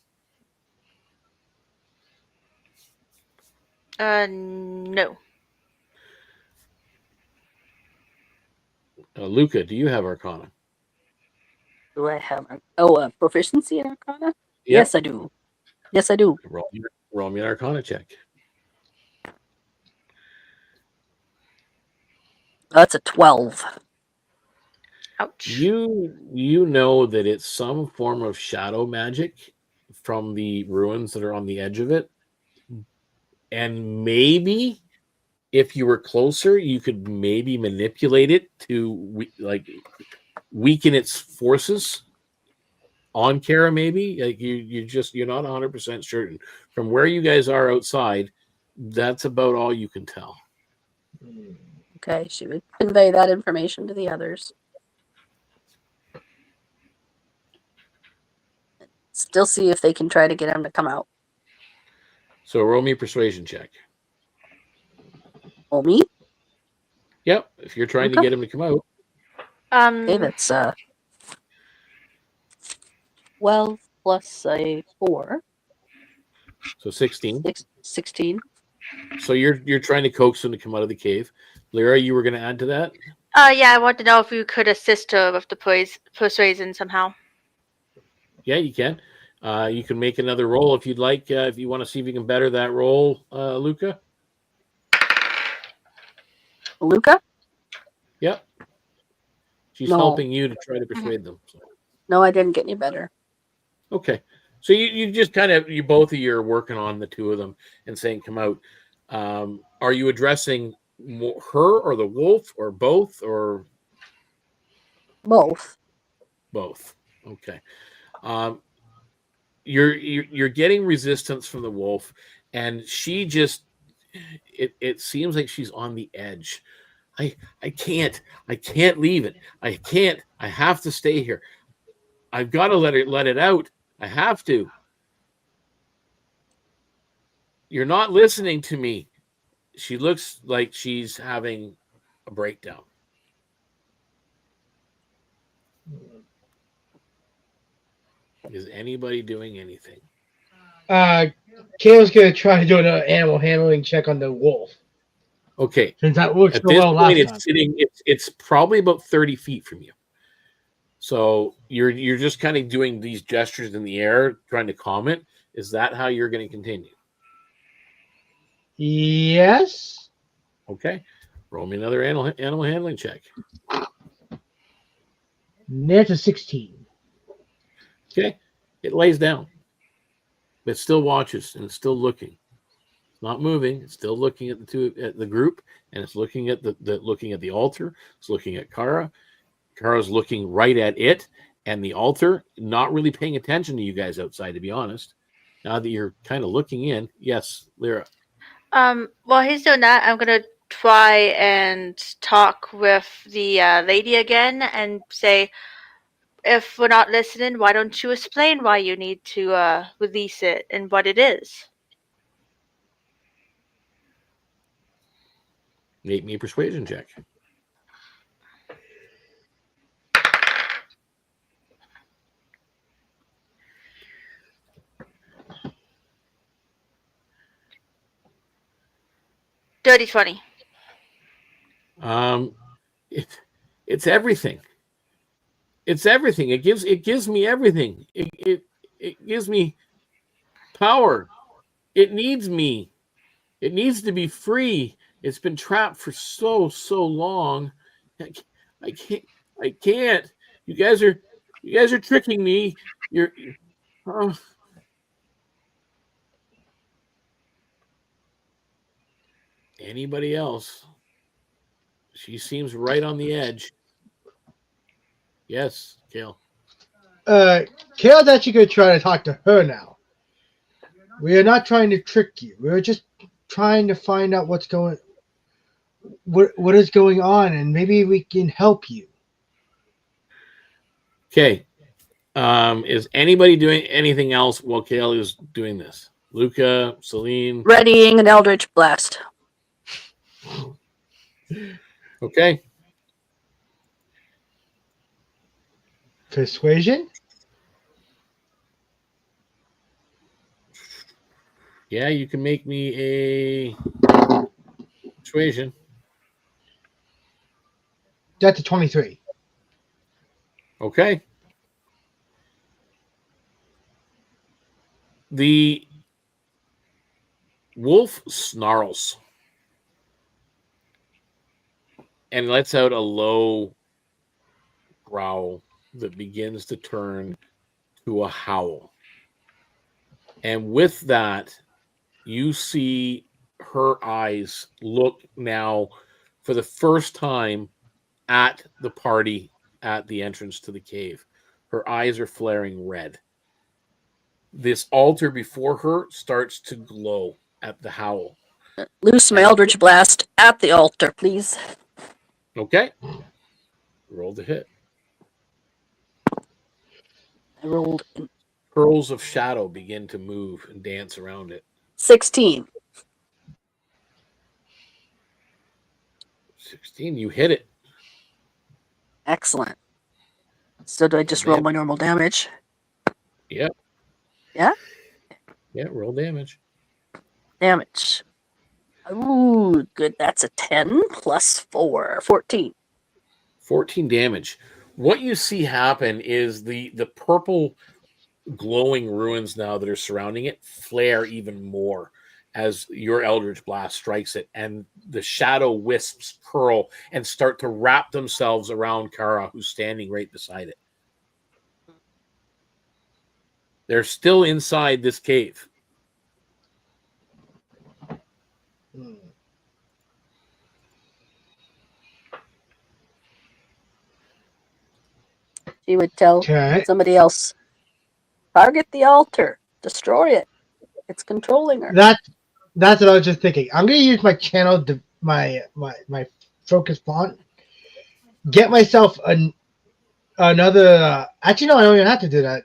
No. Luca, do you have Arcana? Do I have proficiency in Arcana? Yep. Yes, I do. Yes, I do. Roll me an Arcana check. That's a 12. Ouch. You know that it's some form of shadow magic from the ruins that are on the edge of it. And maybe if you were closer, you could maybe manipulate it to weaken its forces on Kara. Maybe like you're not 100% certain. From where you guys are outside, that's about all you can tell. Okay, she would convey that information to the others. Still see if they can try to get him to come out. So roll me a persuasion check. Oh, me? Yep, if you're trying to get him to come out. Okay, that's 12 plus a 4. So 16. 16. So you're trying to coax him to come out of the cave. Lyra, you were going to add to that? Yeah, I want to know if you could assist her with the persuasion somehow. Yeah, you can. You can make another roll if you'd like. If you want to see if you can better that roll, Luca. Luca? Yep. She's helping you to try to persuade them. So. No, I didn't get any better. Okay. So you just kind of, both of you are working on the two of them and saying, come out. Are you addressing her or the wolf or both or? Both. Both. Okay. You're getting resistance from the wolf, and she just it seems like she's on the edge. I can't leave it. I have to stay here. I've got to let it out. I have to. You're not listening to me. She looks like she's having a breakdown. Is anybody doing anything? Kale's gonna try to do an animal handling check on the wolf. Okay. Since that worked At so this well point, last time. it's probably about 30 feet from you. So you're just kind of doing these gestures in the air, trying to calm it. Is that how you're going to continue? Yes. Okay. Roll me another animal handling check. That's a 16. Okay. It lays down. It still watches and it's still looking. It's not moving. It's still looking at the group, and it's looking at the altar. It's looking at Kara. Kara's looking right at it and the altar, not really paying attention to you guys outside, to be honest. Now that you're kind of looking in, yes, Lyra. While he's doing that, I'm gonna try and talk with the lady again and say, if we're not listening, why don't you explain why you need to release it and what it is? Make me a persuasion check. Dirty 20. It's everything. It's everything. It gives me everything. It gives me power. It needs me. It needs to be free. It's been trapped for so long. I can't. You guys are tricking me. Anybody else? She seems right on the edge. Yes, Kale. Kale's actually going to try to talk to her now. We are not trying to trick you. We're just trying to find out what is going on, and maybe we can help you. Okay. Is anybody doing anything else while Kale is doing this? Luca, Celine. Readying an Eldritch Blast. Okay. Persuasion? Yeah, you can make me a persuasion. That's a 23. Okay. The wolf snarls and lets out a low growl that begins to turn to a howl. And with that, you see her eyes look now for the first time at the party at the entrance to the cave. Her eyes are flaring red. This altar before her starts to glow at the howl. Loose my Eldritch Blast at the altar, please. Okay. Roll to hit. I rolled Pearls of shadow begin to move and dance around it. 16. 16, you hit it. Excellent. So do I just roll my normal damage? Yep. Yeah? Yeah, roll damage. Damage. Ooh, good. That's a 10 plus 4. 14. 14 damage. What you see happen is the purple glowing ruins now that are surrounding it flare even more as your Eldritch Blast strikes it, and the shadow wisps curl and start to wrap themselves around Kara, who's standing right beside it. They're still inside this cave. She would tell somebody else, target the altar, destroy it. It's controlling her. That's what I was just thinking. I'm going to use my channel, my focus font, get myself another. Actually, no, I don't even have to do that.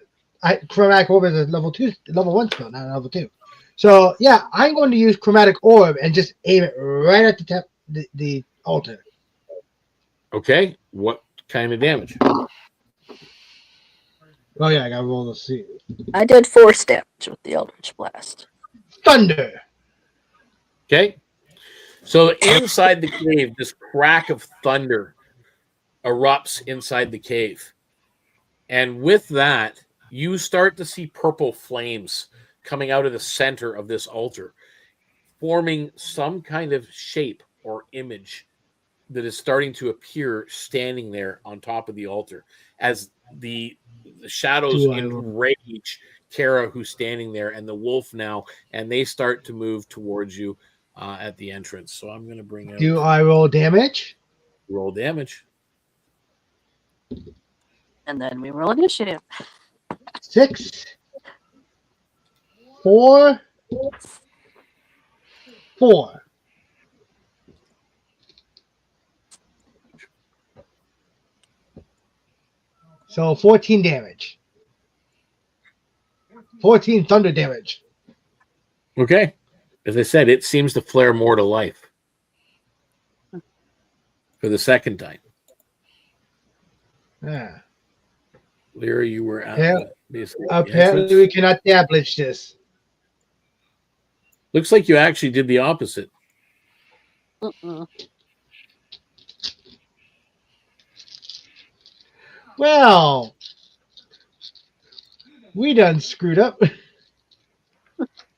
Chromatic Orb is a level 1 spell, not a level 2. So yeah, I'm going to use Chromatic Orb and just aim it right at the altar. Okay, what kind of damage? Oh yeah, I got to roll to see. I did force damage with the Eldritch Blast. Thunder. Okay, so inside the cave, this crack of thunder erupts inside the cave, and with that, you start to see purple flames coming out of the center of this altar, forming some kind of shape or image that is starting to appear standing there on top of the altar as the shadows enrage Kara, who's standing there, and the wolf now, and they start to move towards you at the entrance. So I'm going to bring out... Do I roll damage? Roll damage. And then we roll initiative. 6, 4, 4. So 14 damage. 14 thunder damage. Okay. As I said, it seems to flare more to life. for the second time. Yeah. Lyra, you were at Yeah. the Apparently, entrance. we cannot establish this. Looks like you actually did the opposite. Mm-mm. Well, we done screwed up.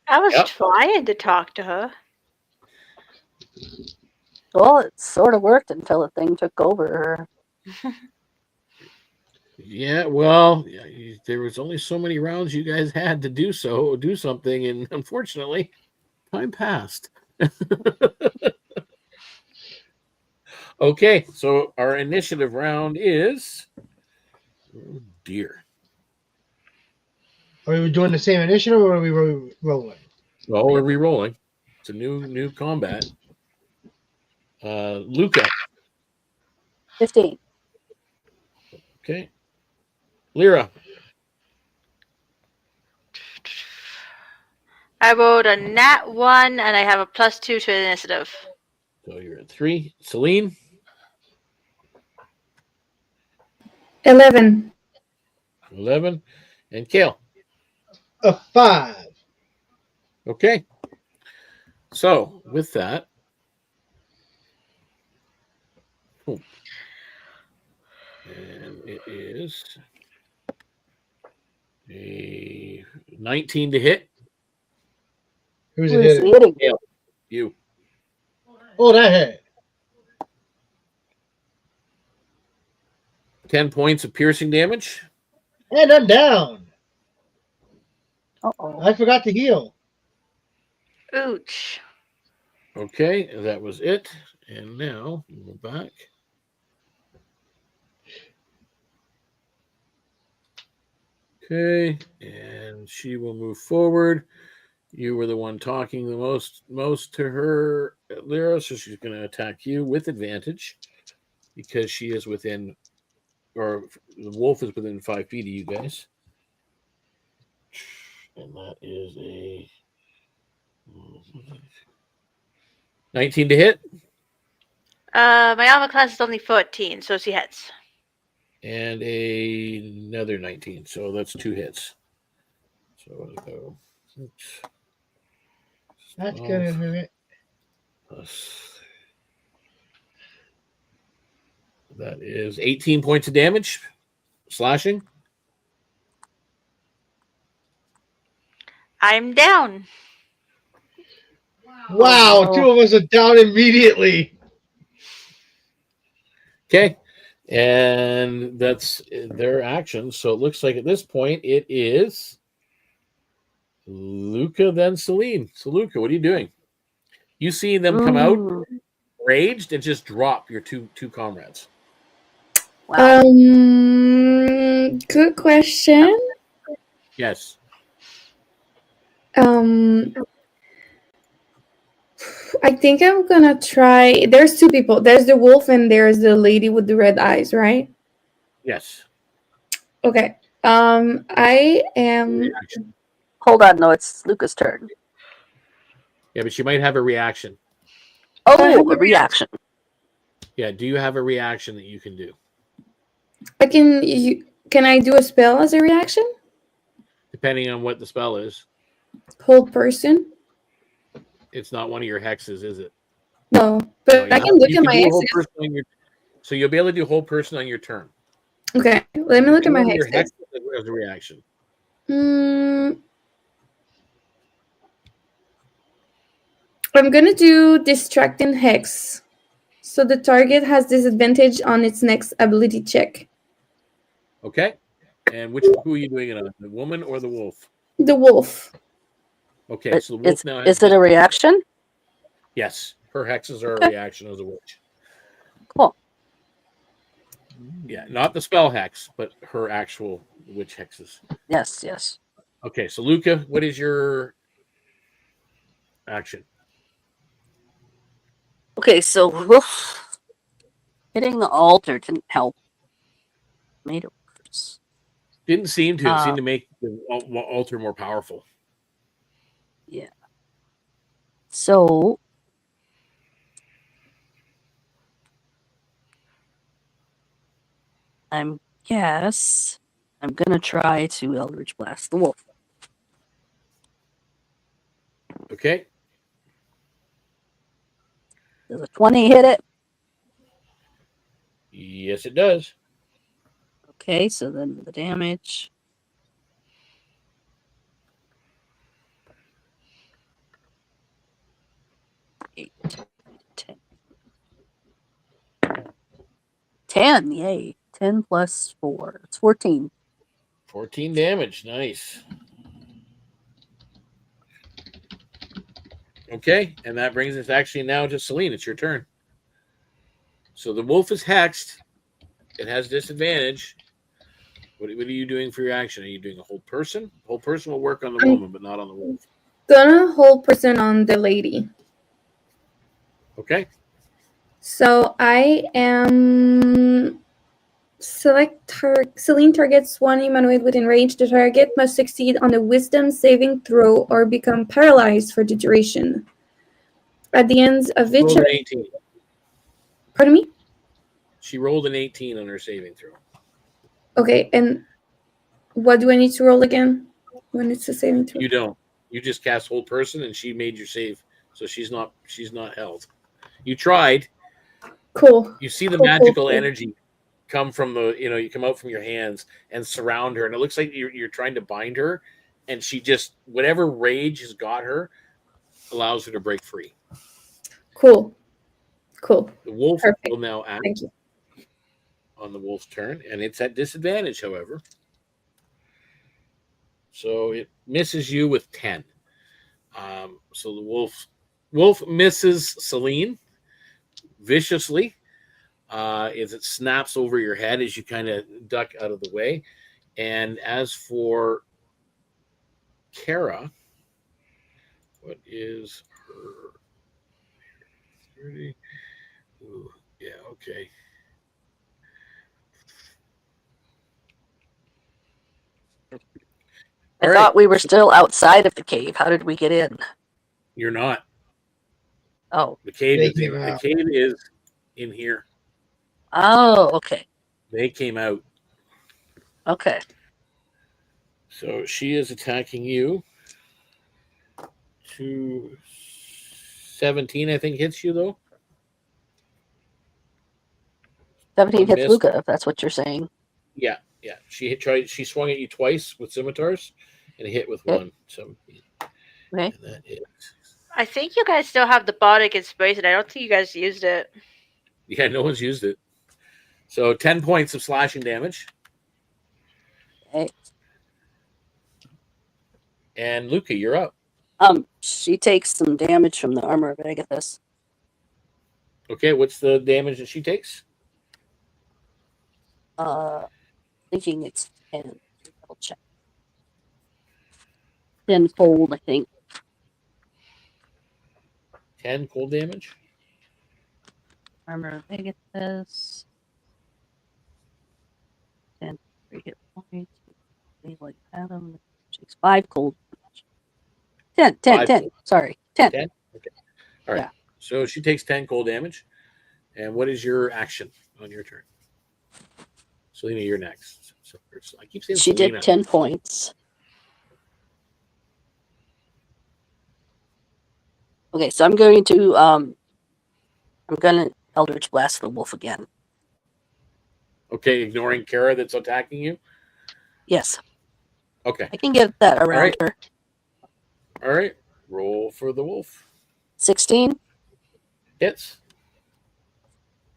I was Yep. trying to talk to her. Well, it sort of worked until the thing took over her. Yeah, well, there was only so many rounds you guys had to do something, and unfortunately, time passed. Okay, so our initiative round is, oh dear. Are we doing the same initiative or are we rolling? Well, we're re-rolling. It's a new combat. Luca. 15. Okay. Lyra. I rolled a nat 1 and I have a +2 to initiative. So you're at 3. Celine. 11. 11. And Kale. A 5. Okay. So with that, and it is a 19 to hit. Who's Who it is he hitting? hitting? You. Oh, that hit. 10 points of piercing damage. And I'm down. Uh-oh. I forgot to heal. Ouch. Okay, that was it. And now we'll go back. Okay, and she will move forward. You were the one talking the most to her, Lyra, so she's going to attack you with advantage because she is within, or the wolf is within 5 feet of you guys. And that is a 19 to hit. My armor class is only 14, so she hits. And another 19. So that's 2 hits. So I'll go 6. That's gonna hurt. That is 18 points of damage. Slashing. I'm down. Wow, Oh. 2 of us are down immediately. Okay. And that's their action. So it looks like at this point it is Luca, then Celine. So Luca, what are you doing? You see them come out Ooh. raged and just drop your two comrades. Wow. Good question. Yes. I think I'm gonna try. There's 2 people. There's the wolf and there's the lady with the red eyes, right? Yes. Okay. I am. Reaction. Hold on, no, it's Luca's turn. Yeah, but she might have a reaction. Oh, a reaction. Yeah, do you have a reaction that you can do? Can I do a spell as a reaction? Depending on what the spell is. Hold person? It's not one of your hexes, is it? No, but No, I can look at my do a whole hexes. person on your, so you'll be able to do whole person on your turn. Okay, let me look at my Your hexes. hexes as a reaction. I'm gonna do distracting hex. So the target has disadvantage on its next ability check. Okay. And who are you doing it on? The woman or the wolf? The wolf. Okay, so the wolf now has. Is it a reaction? Yes, her hexes are Okay. a reaction as a witch. Cool. Yeah, not the spell hex, but her actual witch hexes. Yes, yes. Okay, so Luca, what is your action? Okay, so hitting the altar didn't help. Made it worse. Didn't seem to. It seemed to make the altar more powerful. Yeah. So guess I'm gonna try to Eldritch Blast the wolf. Okay. Does a 20 hit it? Yes, it does. Okay, so then the damage. Eight, 10. 10, yay. 10 plus 4. It's 14. 14 damage. Nice. Okay, and that brings us actually now to Celine. It's your turn. So the wolf is hexed. It has disadvantage. What are you doing for your action? Are you doing a hold person? Hold person will work on the woman, but not on the wolf. Gonna hold person on the lady. Okay. So I am Celine targets one humanoid within range. The target must succeed on a wisdom saving throw or become paralyzed for the duration. At the end of She each. rolled an 18. Pardon me? She rolled an 18 on her saving throw. Okay, and what do I need to roll again when it's a saving throw? You don't. You just cast hold person, and she made your save, so she's not held. You tried. Cool. You see the Cool, magical cool. energy come from you come out from your hands and surround her, and it looks like you're trying to bind her, and she just, whatever rage has got her, allows her to break free. Cool. The wolf Perfect. will now act. Thank you. On the wolf's turn, and it's at disadvantage, however. So it misses you with 10. So the wolf misses Celine viciously as it snaps over your head as you kind of duck out of the way. And as for Kara, what is her 30? Ooh, yeah, okay. I thought we were still outside of the cave. How did we get in? You're not. Oh. The cave They is came out. the cave is in here. Oh, okay. They came out. Okay. So she is attacking you. 17, I think, hits you, though. 17 hits Missed. Luca, if that's what you're saying. Yeah. She swung at you twice with scimitars and hit with one. 17. Okay. And that is. I think you guys still have the bardic inspiration. I don't think you guys used it. Yeah, no one's used it. So 10 points of slashing damage. Okay. And Luca, you're up. She takes some damage from the armor, but I get this. Okay, what's the damage that she takes? Thinking it's 10. Double check. 10 cold, I think. 10 cold damage. Armor, I get this. 10 3 hit points. Like Adam takes 5 cold damage. 10. Cold. Sorry, 10. 10? Okay. All right. Yeah. So she takes 10 cold damage. And what is your action on your turn? Selena, you're next. So I keep saying she Selena. Did 10 points. Okay, so I'm going to Eldritch Blast the wolf again. Okay, ignoring Kara that's attacking you? Yes. Okay. I can get that around her. All right. Roll for the wolf. 16. Hits.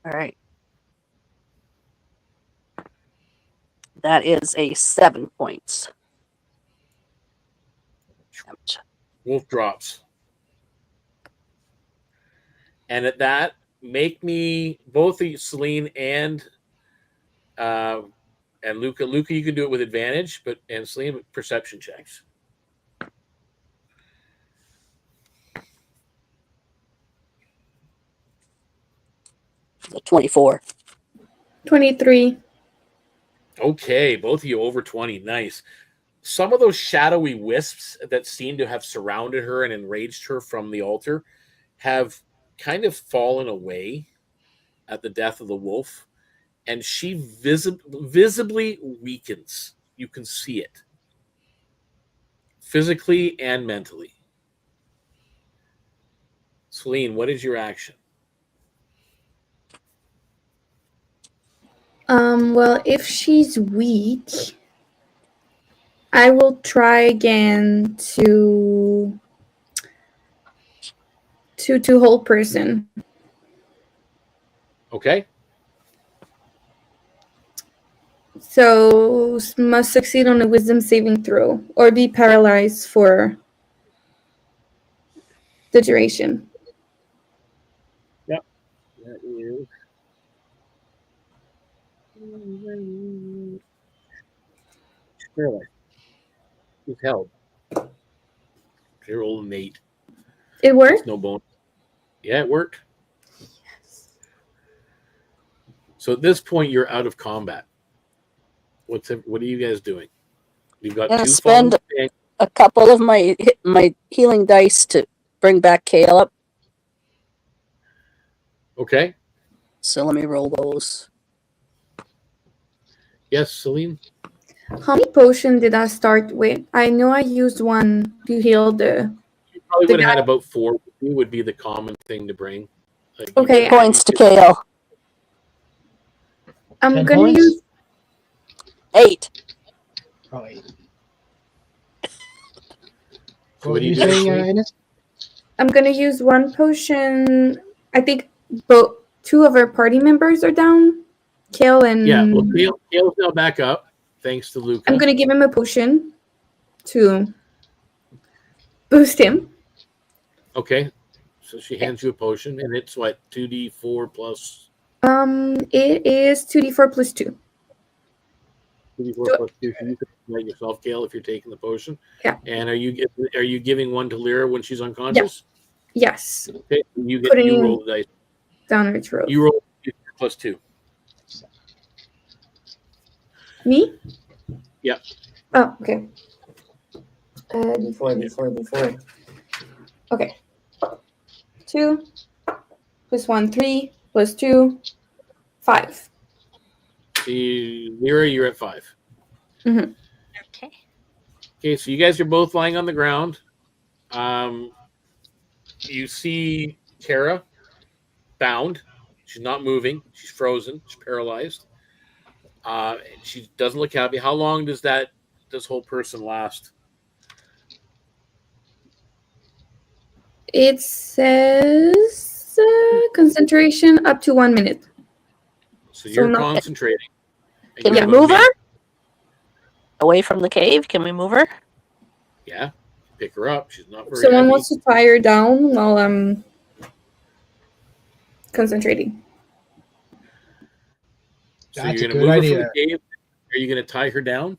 All right. That is a 7 points. Wolf drops. And at that, make me both Celine and Luca. Luca, you can do it with advantage, and Celine with perception checks. The 24. 23. Okay, both of you over 20. Nice. Some of those shadowy wisps that seem to have surrounded her and enraged her from the altar have kind of fallen away at the death of the wolf. and she visibly weakens. You can see it. Physically and mentally. Celine, what is your action? Well, if she's weak, I will try again to hold person. Okay. So must succeed on a wisdom saving throw or be paralyzed for the duration. Yep. That is. Paralyzed. He's held. You're rolled an 8. It worked? No bonus. Yeah, it worked. Yes. So at this point, you're out of combat. What are you guys doing? You've got I'm gonna 2 spend phones. a couple of my healing dice to bring back Kale up. Okay. So let me roll those. Yes, Celine? How many potions did I start with? I know I used one to heal the... You probably The would have guy- had about 4. It would be the common thing to bring. Like, Okay. Points to Kale. I'm 10 gonna points? use... 8. Oh, 8. So What what were do you you do? saying, Ines? I'm gonna use one potion. I think both 2 of our party members are down. Kale and... Yeah, well, Kale's now back up, thanks to Luca. I'm gonna give him a potion to boost him. Okay. So she hands you a potion, and it's what, 2d4 plus... It is 2d4 plus 2. 2d4 plus 2, so you can write yourself, Kale, if you're taking the potion. Yeah. And are you giving one to Lyra when she's unconscious? Yes. Okay. You Putting roll the dice. down her throat. You roll plus 2. Me? Yeah. Oh, okay. D4. Okay. 2 plus 1, 3 plus 2, 5. Lyra, you're at 5. Mm-hmm. Okay. Okay, so you guys are both lying on the ground. You see Kara bound. She's not moving. She's frozen. She's paralyzed. She doesn't look happy. How long does this whole person last? It says concentration up to 1 minute. So you're not- concentrating. And Can you we have a move her? minute. Away from the cave? Can we move her? Yeah. Pick her up. She's not very Someone heavy. wants to tie her down while I'm concentrating. So That's you're a going to good move her idea. from the cave. Are you going to tie her down?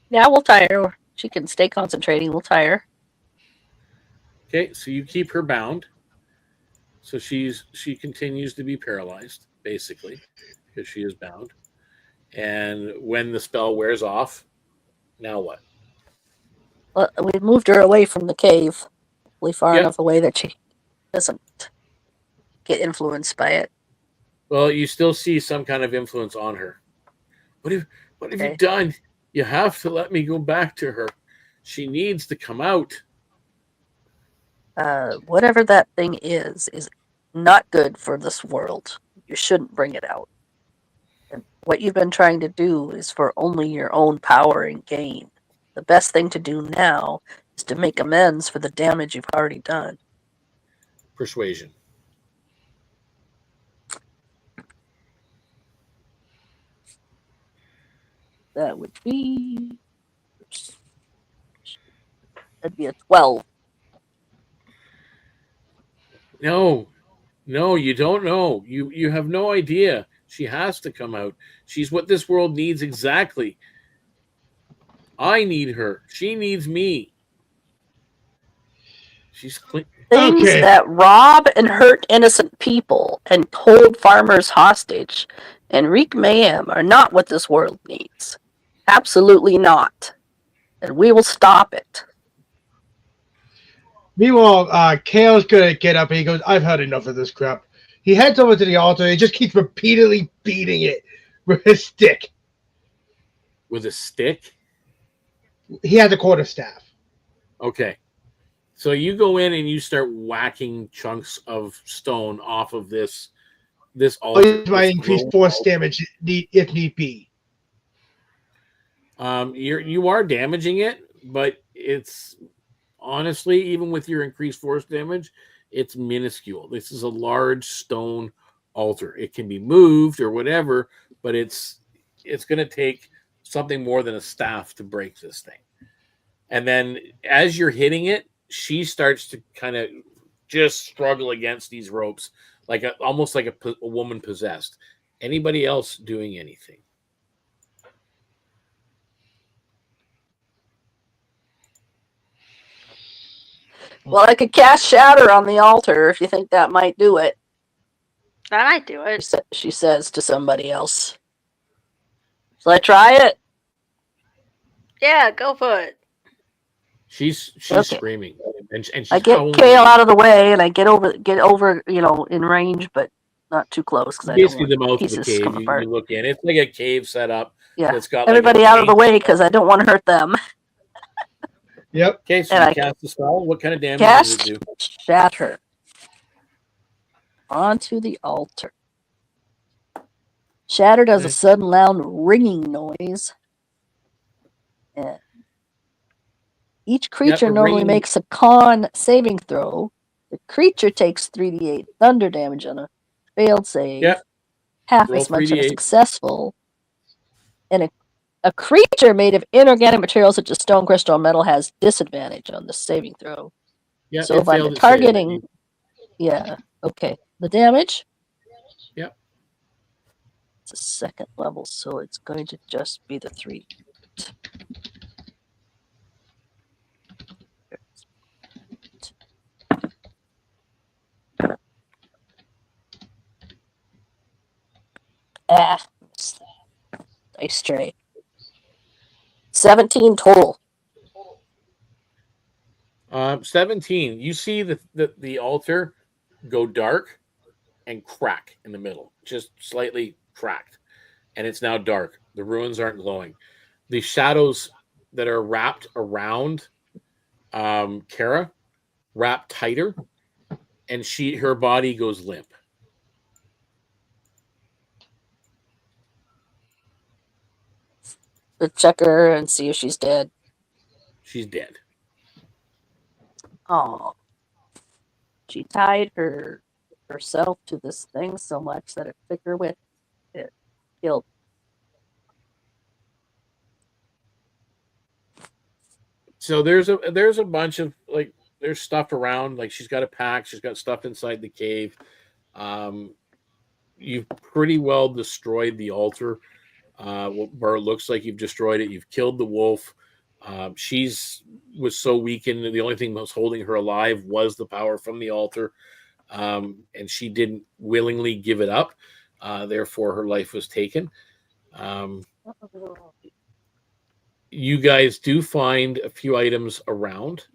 Yeah, we'll tie her. She can stay concentrating. We'll tie her. Okay, so you keep her bound. So she continues to be paralyzed, basically, because she is bound. And when the spell wears off, now what? Well, we moved her away from the cave. Hopefully far Yeah. enough away that she doesn't get influenced by it. Well, you still see some kind of influence on her. What have Okay. you done? You have to let me go back to her. She needs to come out. Whatever that thing is not good for this world. You shouldn't bring it out. And what you've been trying to do is for only your own power and gain. The best thing to do now is to make amends for the damage you've already done. Persuasion. That would be... That'd be a 12. No, you don't know. You have no idea. She has to come out. She's what this world needs exactly. I need her. She needs me. She's clean. Things Okay. that rob and hurt innocent people and hold farmers hostage and wreak mayhem are not what this world needs. Absolutely not. And we will stop it. Meanwhile, Kale's gonna get up and he goes, I've had enough of this crap. He heads over to the altar. He just keeps repeatedly beating it with his stick. With a stick? He has a quarterstaff. Okay. So you go in and you start whacking chunks of stone off of this I'll altar. use my increased force damage if need be. You are damaging it, but it's honestly, even with your increased force damage, it's minuscule. This is a large stone altar. It can be moved or whatever, but it's going to take something more than a staff to break this thing. And then as you're hitting it, she starts to kind of just struggle against these ropes, almost like a woman possessed. Anybody else doing anything? Well, I could cast Shatter on the altar if you think that might do it. That might do it. She says to somebody else. Shall I try it? Yeah, go for it. She's Okay. screaming, and she's I get howling. Kale out of the way, and I get over, in range, but not too close because I don't Basically want the mouth of the pieces cave. come apart. You look in. It's like a cave set up. Yeah, It's got everybody out of the way because I don't want to hurt them. Yep. Okay, so And you I cast the spell. What kind of damage does cast it do? Shatter onto the altar. Shatter does a sudden loud ringing noise. And each creature normally makes a con saving throw. The creature takes 3d8 thunder damage on a failed save. Yep. Half Roll as much on a 3d8. successful. And a creature made of inorganic materials such as stone, crystal, or metal has disadvantage on the saving throw. Yeah, so if I'm targeting... Yeah, okay. The damage? Yep. It's a second level, so it's going to just be the 3. Dice tray. 17 total. 17. You see the altar go dark and crack in the middle, just slightly cracked, and it's now dark. The ruins aren't glowing. The shadows that are wrapped around Kara wrap tighter, and her body goes limp. Let's check her and see if she's dead. She's dead. Oh, she tied herself to this thing so much that it took her with it. Killed. So there's a bunch of there's stuff around. Like she's got a pack. She's got stuff inside the cave. You've pretty well destroyed the altar. Where it looks like you've destroyed it. You've killed the wolf. Was so weakened. The only thing that was holding her alive was the power from the altar. And she didn't willingly give it up. Therefore, her life was taken. You guys do find a few items around.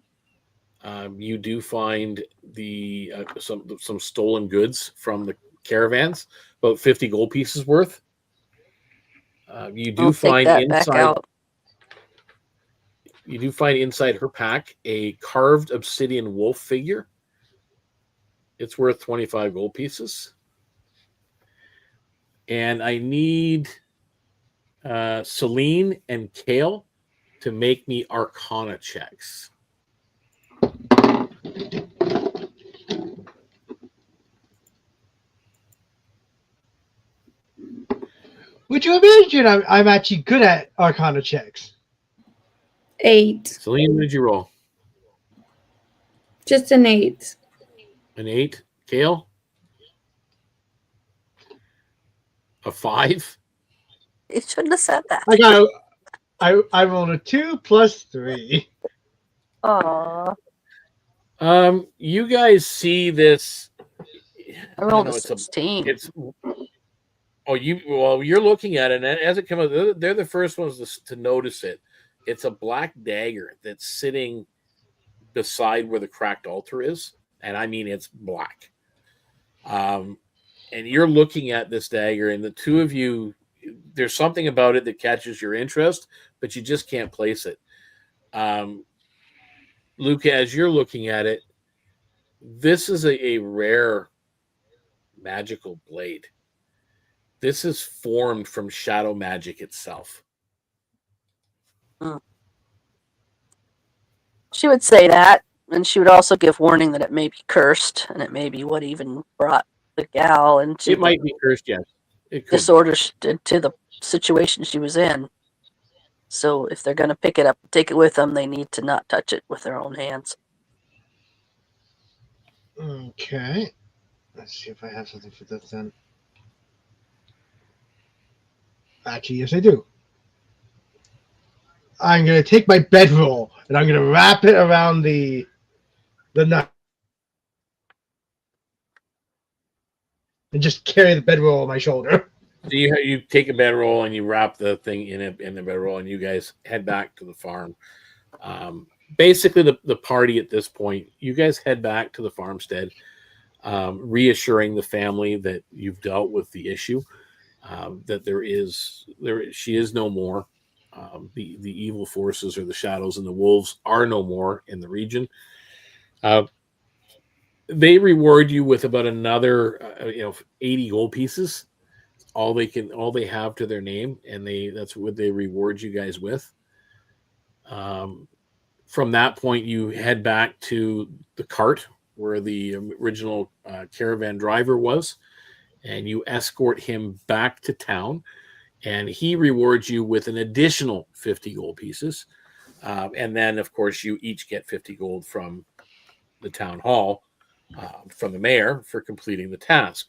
You do find some stolen goods from the caravans, about 50 gold pieces worth. You do find inside. You do find inside her pack a carved obsidian wolf figure. It's worth 25 gold pieces. And I need Celine and Kale to make me Arcana checks. Would you imagine I'm actually good at Arcana checks? 8. Celine, what did you roll? Just an 8. An 8. Kale? A 5. You shouldn't have said that. I rolled a 2 plus 3. Aww. You guys see this? I rolled a 16. You're looking at it, and as it comes out, they're the first ones to notice it. It's a black dagger that's sitting beside where the cracked altar is, and I mean it's black. and you're looking at this dagger, and the two of you, there's something about it that catches your interest, but you just can't place it. Luca, as you're looking at it, this is a rare magical blade. This is formed from shadow magic itself. She would say that, and she would also give warning that it may be cursed, and it may be what even brought the gal into It might be cursed, yes. It could disorder to the situation she was in. So if they're going to pick it up and take it with them, they need to not touch it with their own hands. Okay. Let's see if I have something for this then. Actually, yes, I do. I'm going to take my bedroll and I'm going to wrap it around the nut and just carry the bedroll on my shoulder. So you take a bedroll and you wrap the thing in the bedroll, and you guys head back to the farm. Basically, the party at this point, you guys head back to the farmstead, reassuring the family that you've dealt with the issue, that she is no more. The evil forces or the shadows and the wolves are no more in the region. They reward you with about another 80 gold pieces. All they have to their name, and that's what they reward you guys with. From that point, you head back to the cart where the original caravan driver was, and you escort him back to town, and he rewards you with an additional 50 gold pieces. And then, of course, you each get 50 gold from the town hall, from the mayor for completing the task.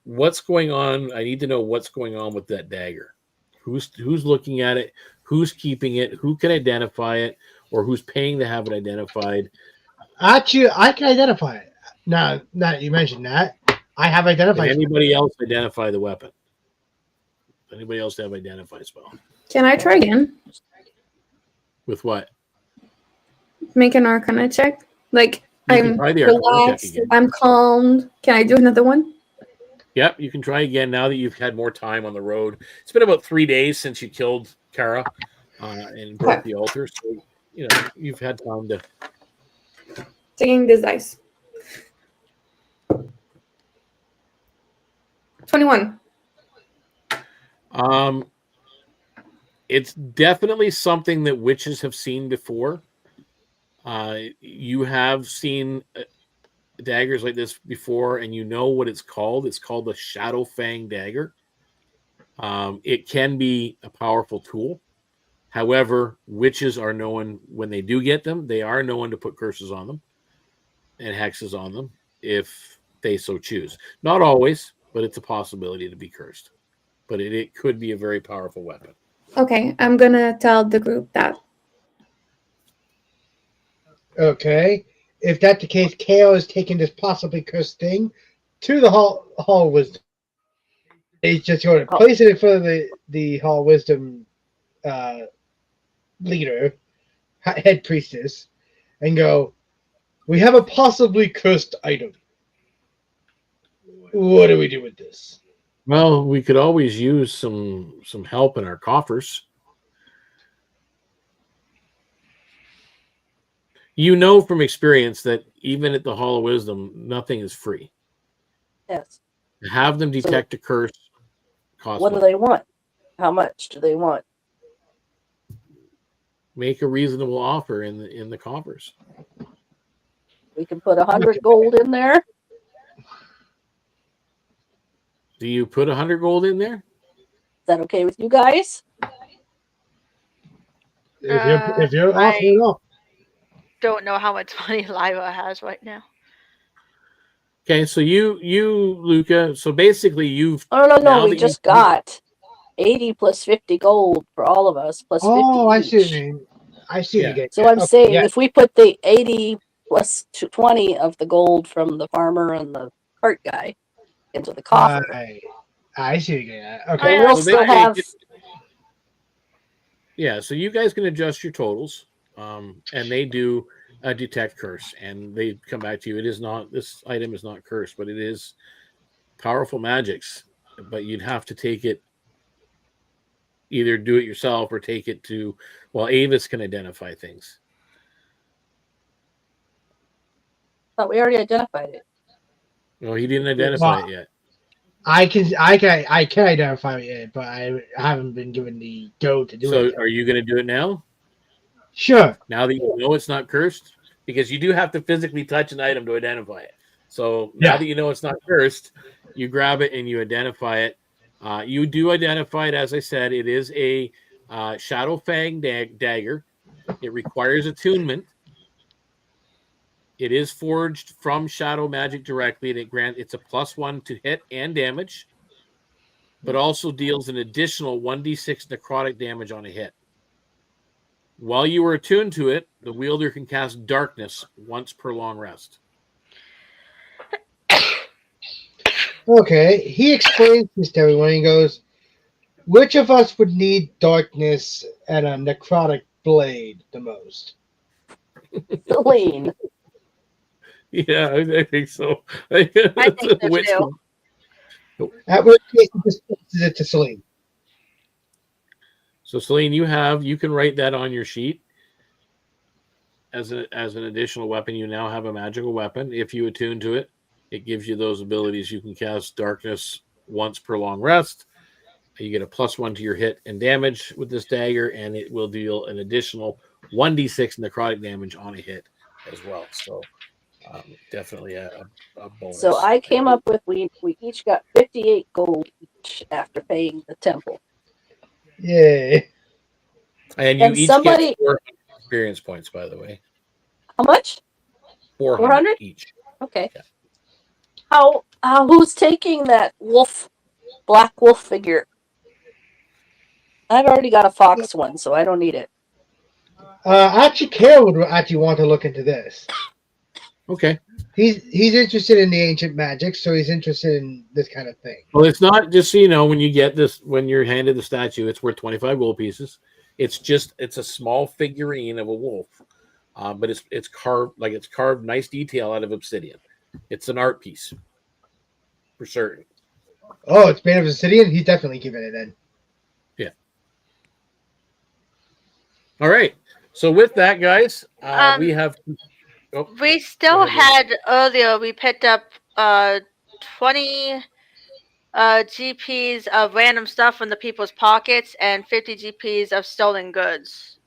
What's going on? I need to know what's going on with that dagger. Who's looking at it? Who's keeping it? Who can identify it? Or who's paying to have it identified? Actually, I can identify it. Now that you mentioned that, I have identified. Can anybody else identify the weapon? Anybody else have identify spell? Can I try again? With what? Make an Arcana check. Like, You I'm can try the Arcana check relaxed. again. I'm calmed. Can I do another one? Yep, you can try again now that you've had more time on the road. It's been about 3 days since you killed Kara and broke the altar, so you've had time to. Taking this dice. 21. It's definitely something that witches have seen before. You have seen daggers like this before, and you know what it's called. It's called the Shadow Fang dagger. It can be a powerful tool. However, witches are known, when they do get them, they are known to put curses on them and hexes on them if they so choose. Not always, but it's a possibility to be cursed. But it could be a very powerful weapon. Okay, I'm gonna tell the group that. Okay. If that's the case, KO is taking this possibly cursed thing to the Hall of Wisdom. He's just going to place it in front of the Hall of Wisdom leader, head priestess, and go, "We have a possibly cursed item. What do we do with this?" Well, we could always use some help in our coffers. You know from experience that even at the Hall of Wisdom, nothing is free. Yes. To have them detect a curse costs What do money. they want? How much do they want? Make a reasonable offer in the coffers. We can put 100 gold in there. Do you put 100 gold in there? Is that okay with you guys? If you're offering off. Don't know how much money Liva has right now. Okay, so you Luca, so basically you've No, we just got 80 plus 50 gold for all of us, plus 50 I see what each. you mean. I see what you get. So I'm saying if we put the 80 plus 20 of the gold from the farmer and the cart guy into the coffer. I see what you get. Okay, Okay. we'll still have... Yeah, so you guys can adjust your totals, and they do. detect curse, and they come back to you. It is not, this item is not cursed, but it is powerful magics. But you'd have to take it, either do it yourself or take it to, well, Avis can identify things. Oh, we already identified it. No, he didn't identify it yet. I can identify it, but I haven't been given the go to do it. So yet. are you going to do it now? Sure. Now that you know it's not cursed? Because you do have to physically touch an item to identify it. So now that you know it's not cursed, you grab it and you identify it. You do identify it, as I said. It is a shadow fang dagger. It requires attunement. It is forged from shadow magic directly, and it's a +1 to hit and damage, but also deals an additional 1d6 necrotic damage on a hit. While you are attuned to it, the wielder can cast darkness once per long rest. Okay. He explains this to everyone. He goes, which of us would need darkness and a necrotic blade the most? Celine. Yeah, I think so. I think so too. At which case, he just passes it to Celine. So, Celine, you can write that on your sheet as an additional weapon. You now have a magical weapon. If you attune to it, it gives you those abilities. You can cast darkness once per long rest. You get a +1 to your hit and damage with this dagger, and it will deal an additional 1d6 necrotic damage on a hit as well. So definitely a bonus. So I came up with, we each got 58 gold each after paying the temple. Yay. And you each get 400 experience points, by the way. How much? 400 each. Okay. Yeah. Who's taking that black wolf figure? I've already got a fox one, so I don't need it. Actually, Kara would actually want to look into this. Okay. He's interested in the ancient magic, so he's interested in this kind of thing. Well, it's not just so you know, when you get this, when you're handed the statue, it's worth 25 gold pieces. It's a small figurine of a wolf, but it's carved nice detail out of obsidian. It's an art piece for certain. Oh, it's made of obsidian? He's definitely giving it then. Yeah. All right. So with that, guys, we have. Oh, we still had earlier. We picked up 20 GPs of random stuff from the people's pockets and 50 GPs of stolen goods.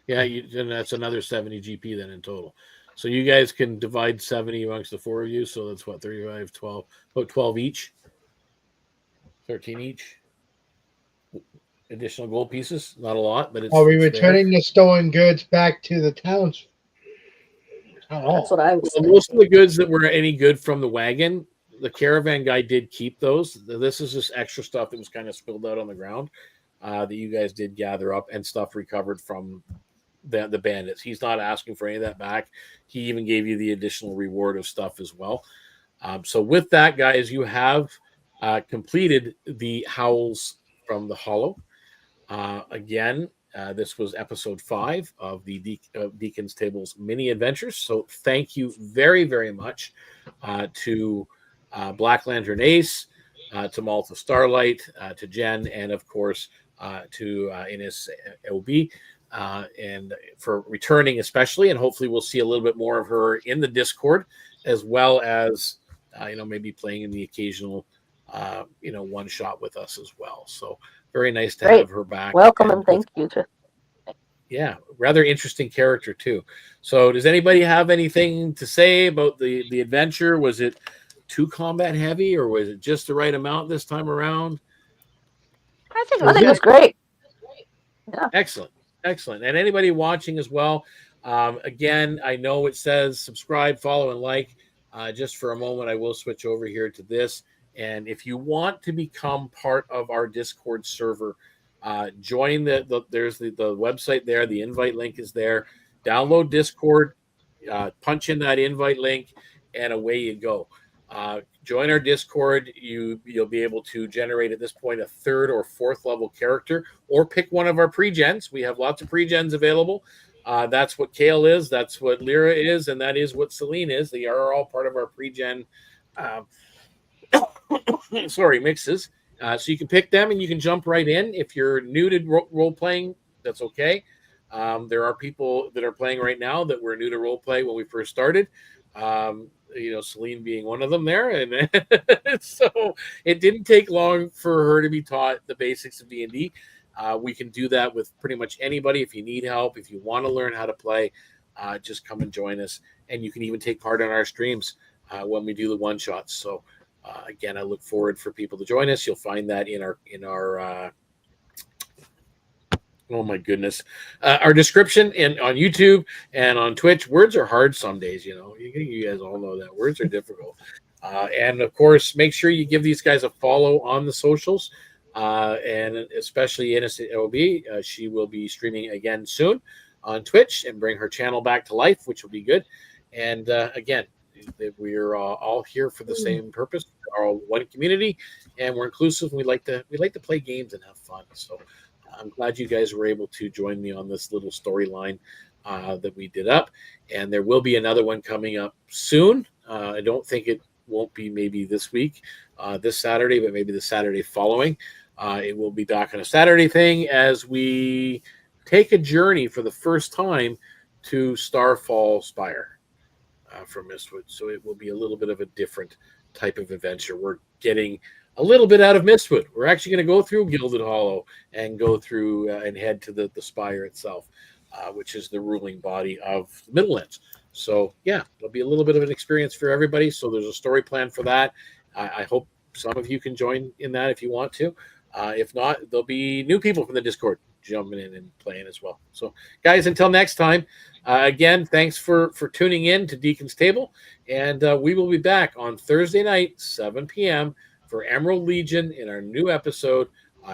Yeah, and that's another 70 GP then in total. So you guys can divide 70 amongst the four of you. So that's what, 35, 12, about 12 each. 13 each. Additional gold pieces. Not a lot, but it's. Are we returning the stolen goods back to the towns? That's what I was saying. Most of the goods that were any good from the wagon, the caravan guy did keep those. This is just extra stuff that was kind of spilled out on the ground that you guys did gather up, and stuff recovered from the bandits. He's not asking for any of that back. He even gave you the additional reward of stuff as well. So with that, guys, you have completed the Howls from the Hollow. Again, this was episode 5 of the DeaconsTable's MiniAdventures. So thank you very, very much to Black Lantern Ace, to Malta Starlight, to Jen, and of course to Ines OB, and for returning especially. And hopefully we'll see a little bit more of her in the Discord, as well as maybe playing in the occasional one shot with us as well. So very nice to have her back. Welcome and thank you. Yeah, rather interesting character too. So does anybody have anything to say about the adventure? Was it too combat heavy, or was it just the right amount this time around? I think it was great. Yeah. Excellent. And anybody watching as well, again, I know it says subscribe, follow, and like. Just for a moment, I will switch over here to this. And if you want to become part of our Discord server, join there's the website there. The invite link is there. Download Discord, punch in that invite link, and away you go. Join our Discord. You'll be able to generate at this point a 3rd or 4th level character, or pick one of our pre-gens. We have lots of pre-gens available. That's what Kale is. That's what Lyra is, and that is what Celine is. They are all part of our pre-gen, mixes. So you can pick them and you can jump right in. If you're new to role playing, that's okay. There are people that are playing right now that were new to role play when we first started. Celine being one of them there, and so it didn't take long for her to be taught the basics of D&D. We can do that with pretty much anybody. If you need help, if you want to learn how to play, just come and join us. And you can even take part in our streams when we do the one shots. So again, I look forward for people to join us. You'll find that in our oh my goodness, our description and on YouTube and on Twitch. Words are hard some days, you guys all know that words are difficult. And of course, make sure you give these guys a follow on the socials, and especially Innocent LB. She will be streaming again soon on Twitch and bring her channel back to life, which will be good. And again, we're all here for the same purpose. We're all one community, and we're inclusive. We like to play games and have fun. So I'm glad you guys were able to join me on this little storyline that we did up. And there will be another one coming up soon. I don't think it won't be maybe this week, this Saturday, but maybe the Saturday following. It will be back on a Saturday thing as we take a journey for the first time to Starfall Spire from Mistwood. So it will be a little bit of a different type of adventure. We're getting a little bit out of Mistwood. We're actually going to go through Gilded Hollow and go through and head to the Spire itself, which is the ruling body of the Middlelands. So yeah, it'll be a little bit of an experience for everybody. So there's a story plan for that. I hope some of you can join in that if you want to. If not, there'll be new people from the Discord jumping in and playing as well. So guys, until next time, again, thanks for tuning in to Deacon's Table. And we will be back on Thursday night, 7 p.m. for Emerald Legion in our new episode,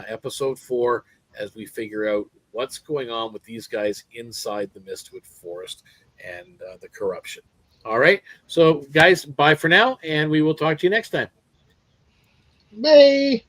episode 4, as we figure out what's going on with these guys inside the Mistwood Forest and the corruption. All right. So guys, bye for now, and we will talk to you next time. Bye.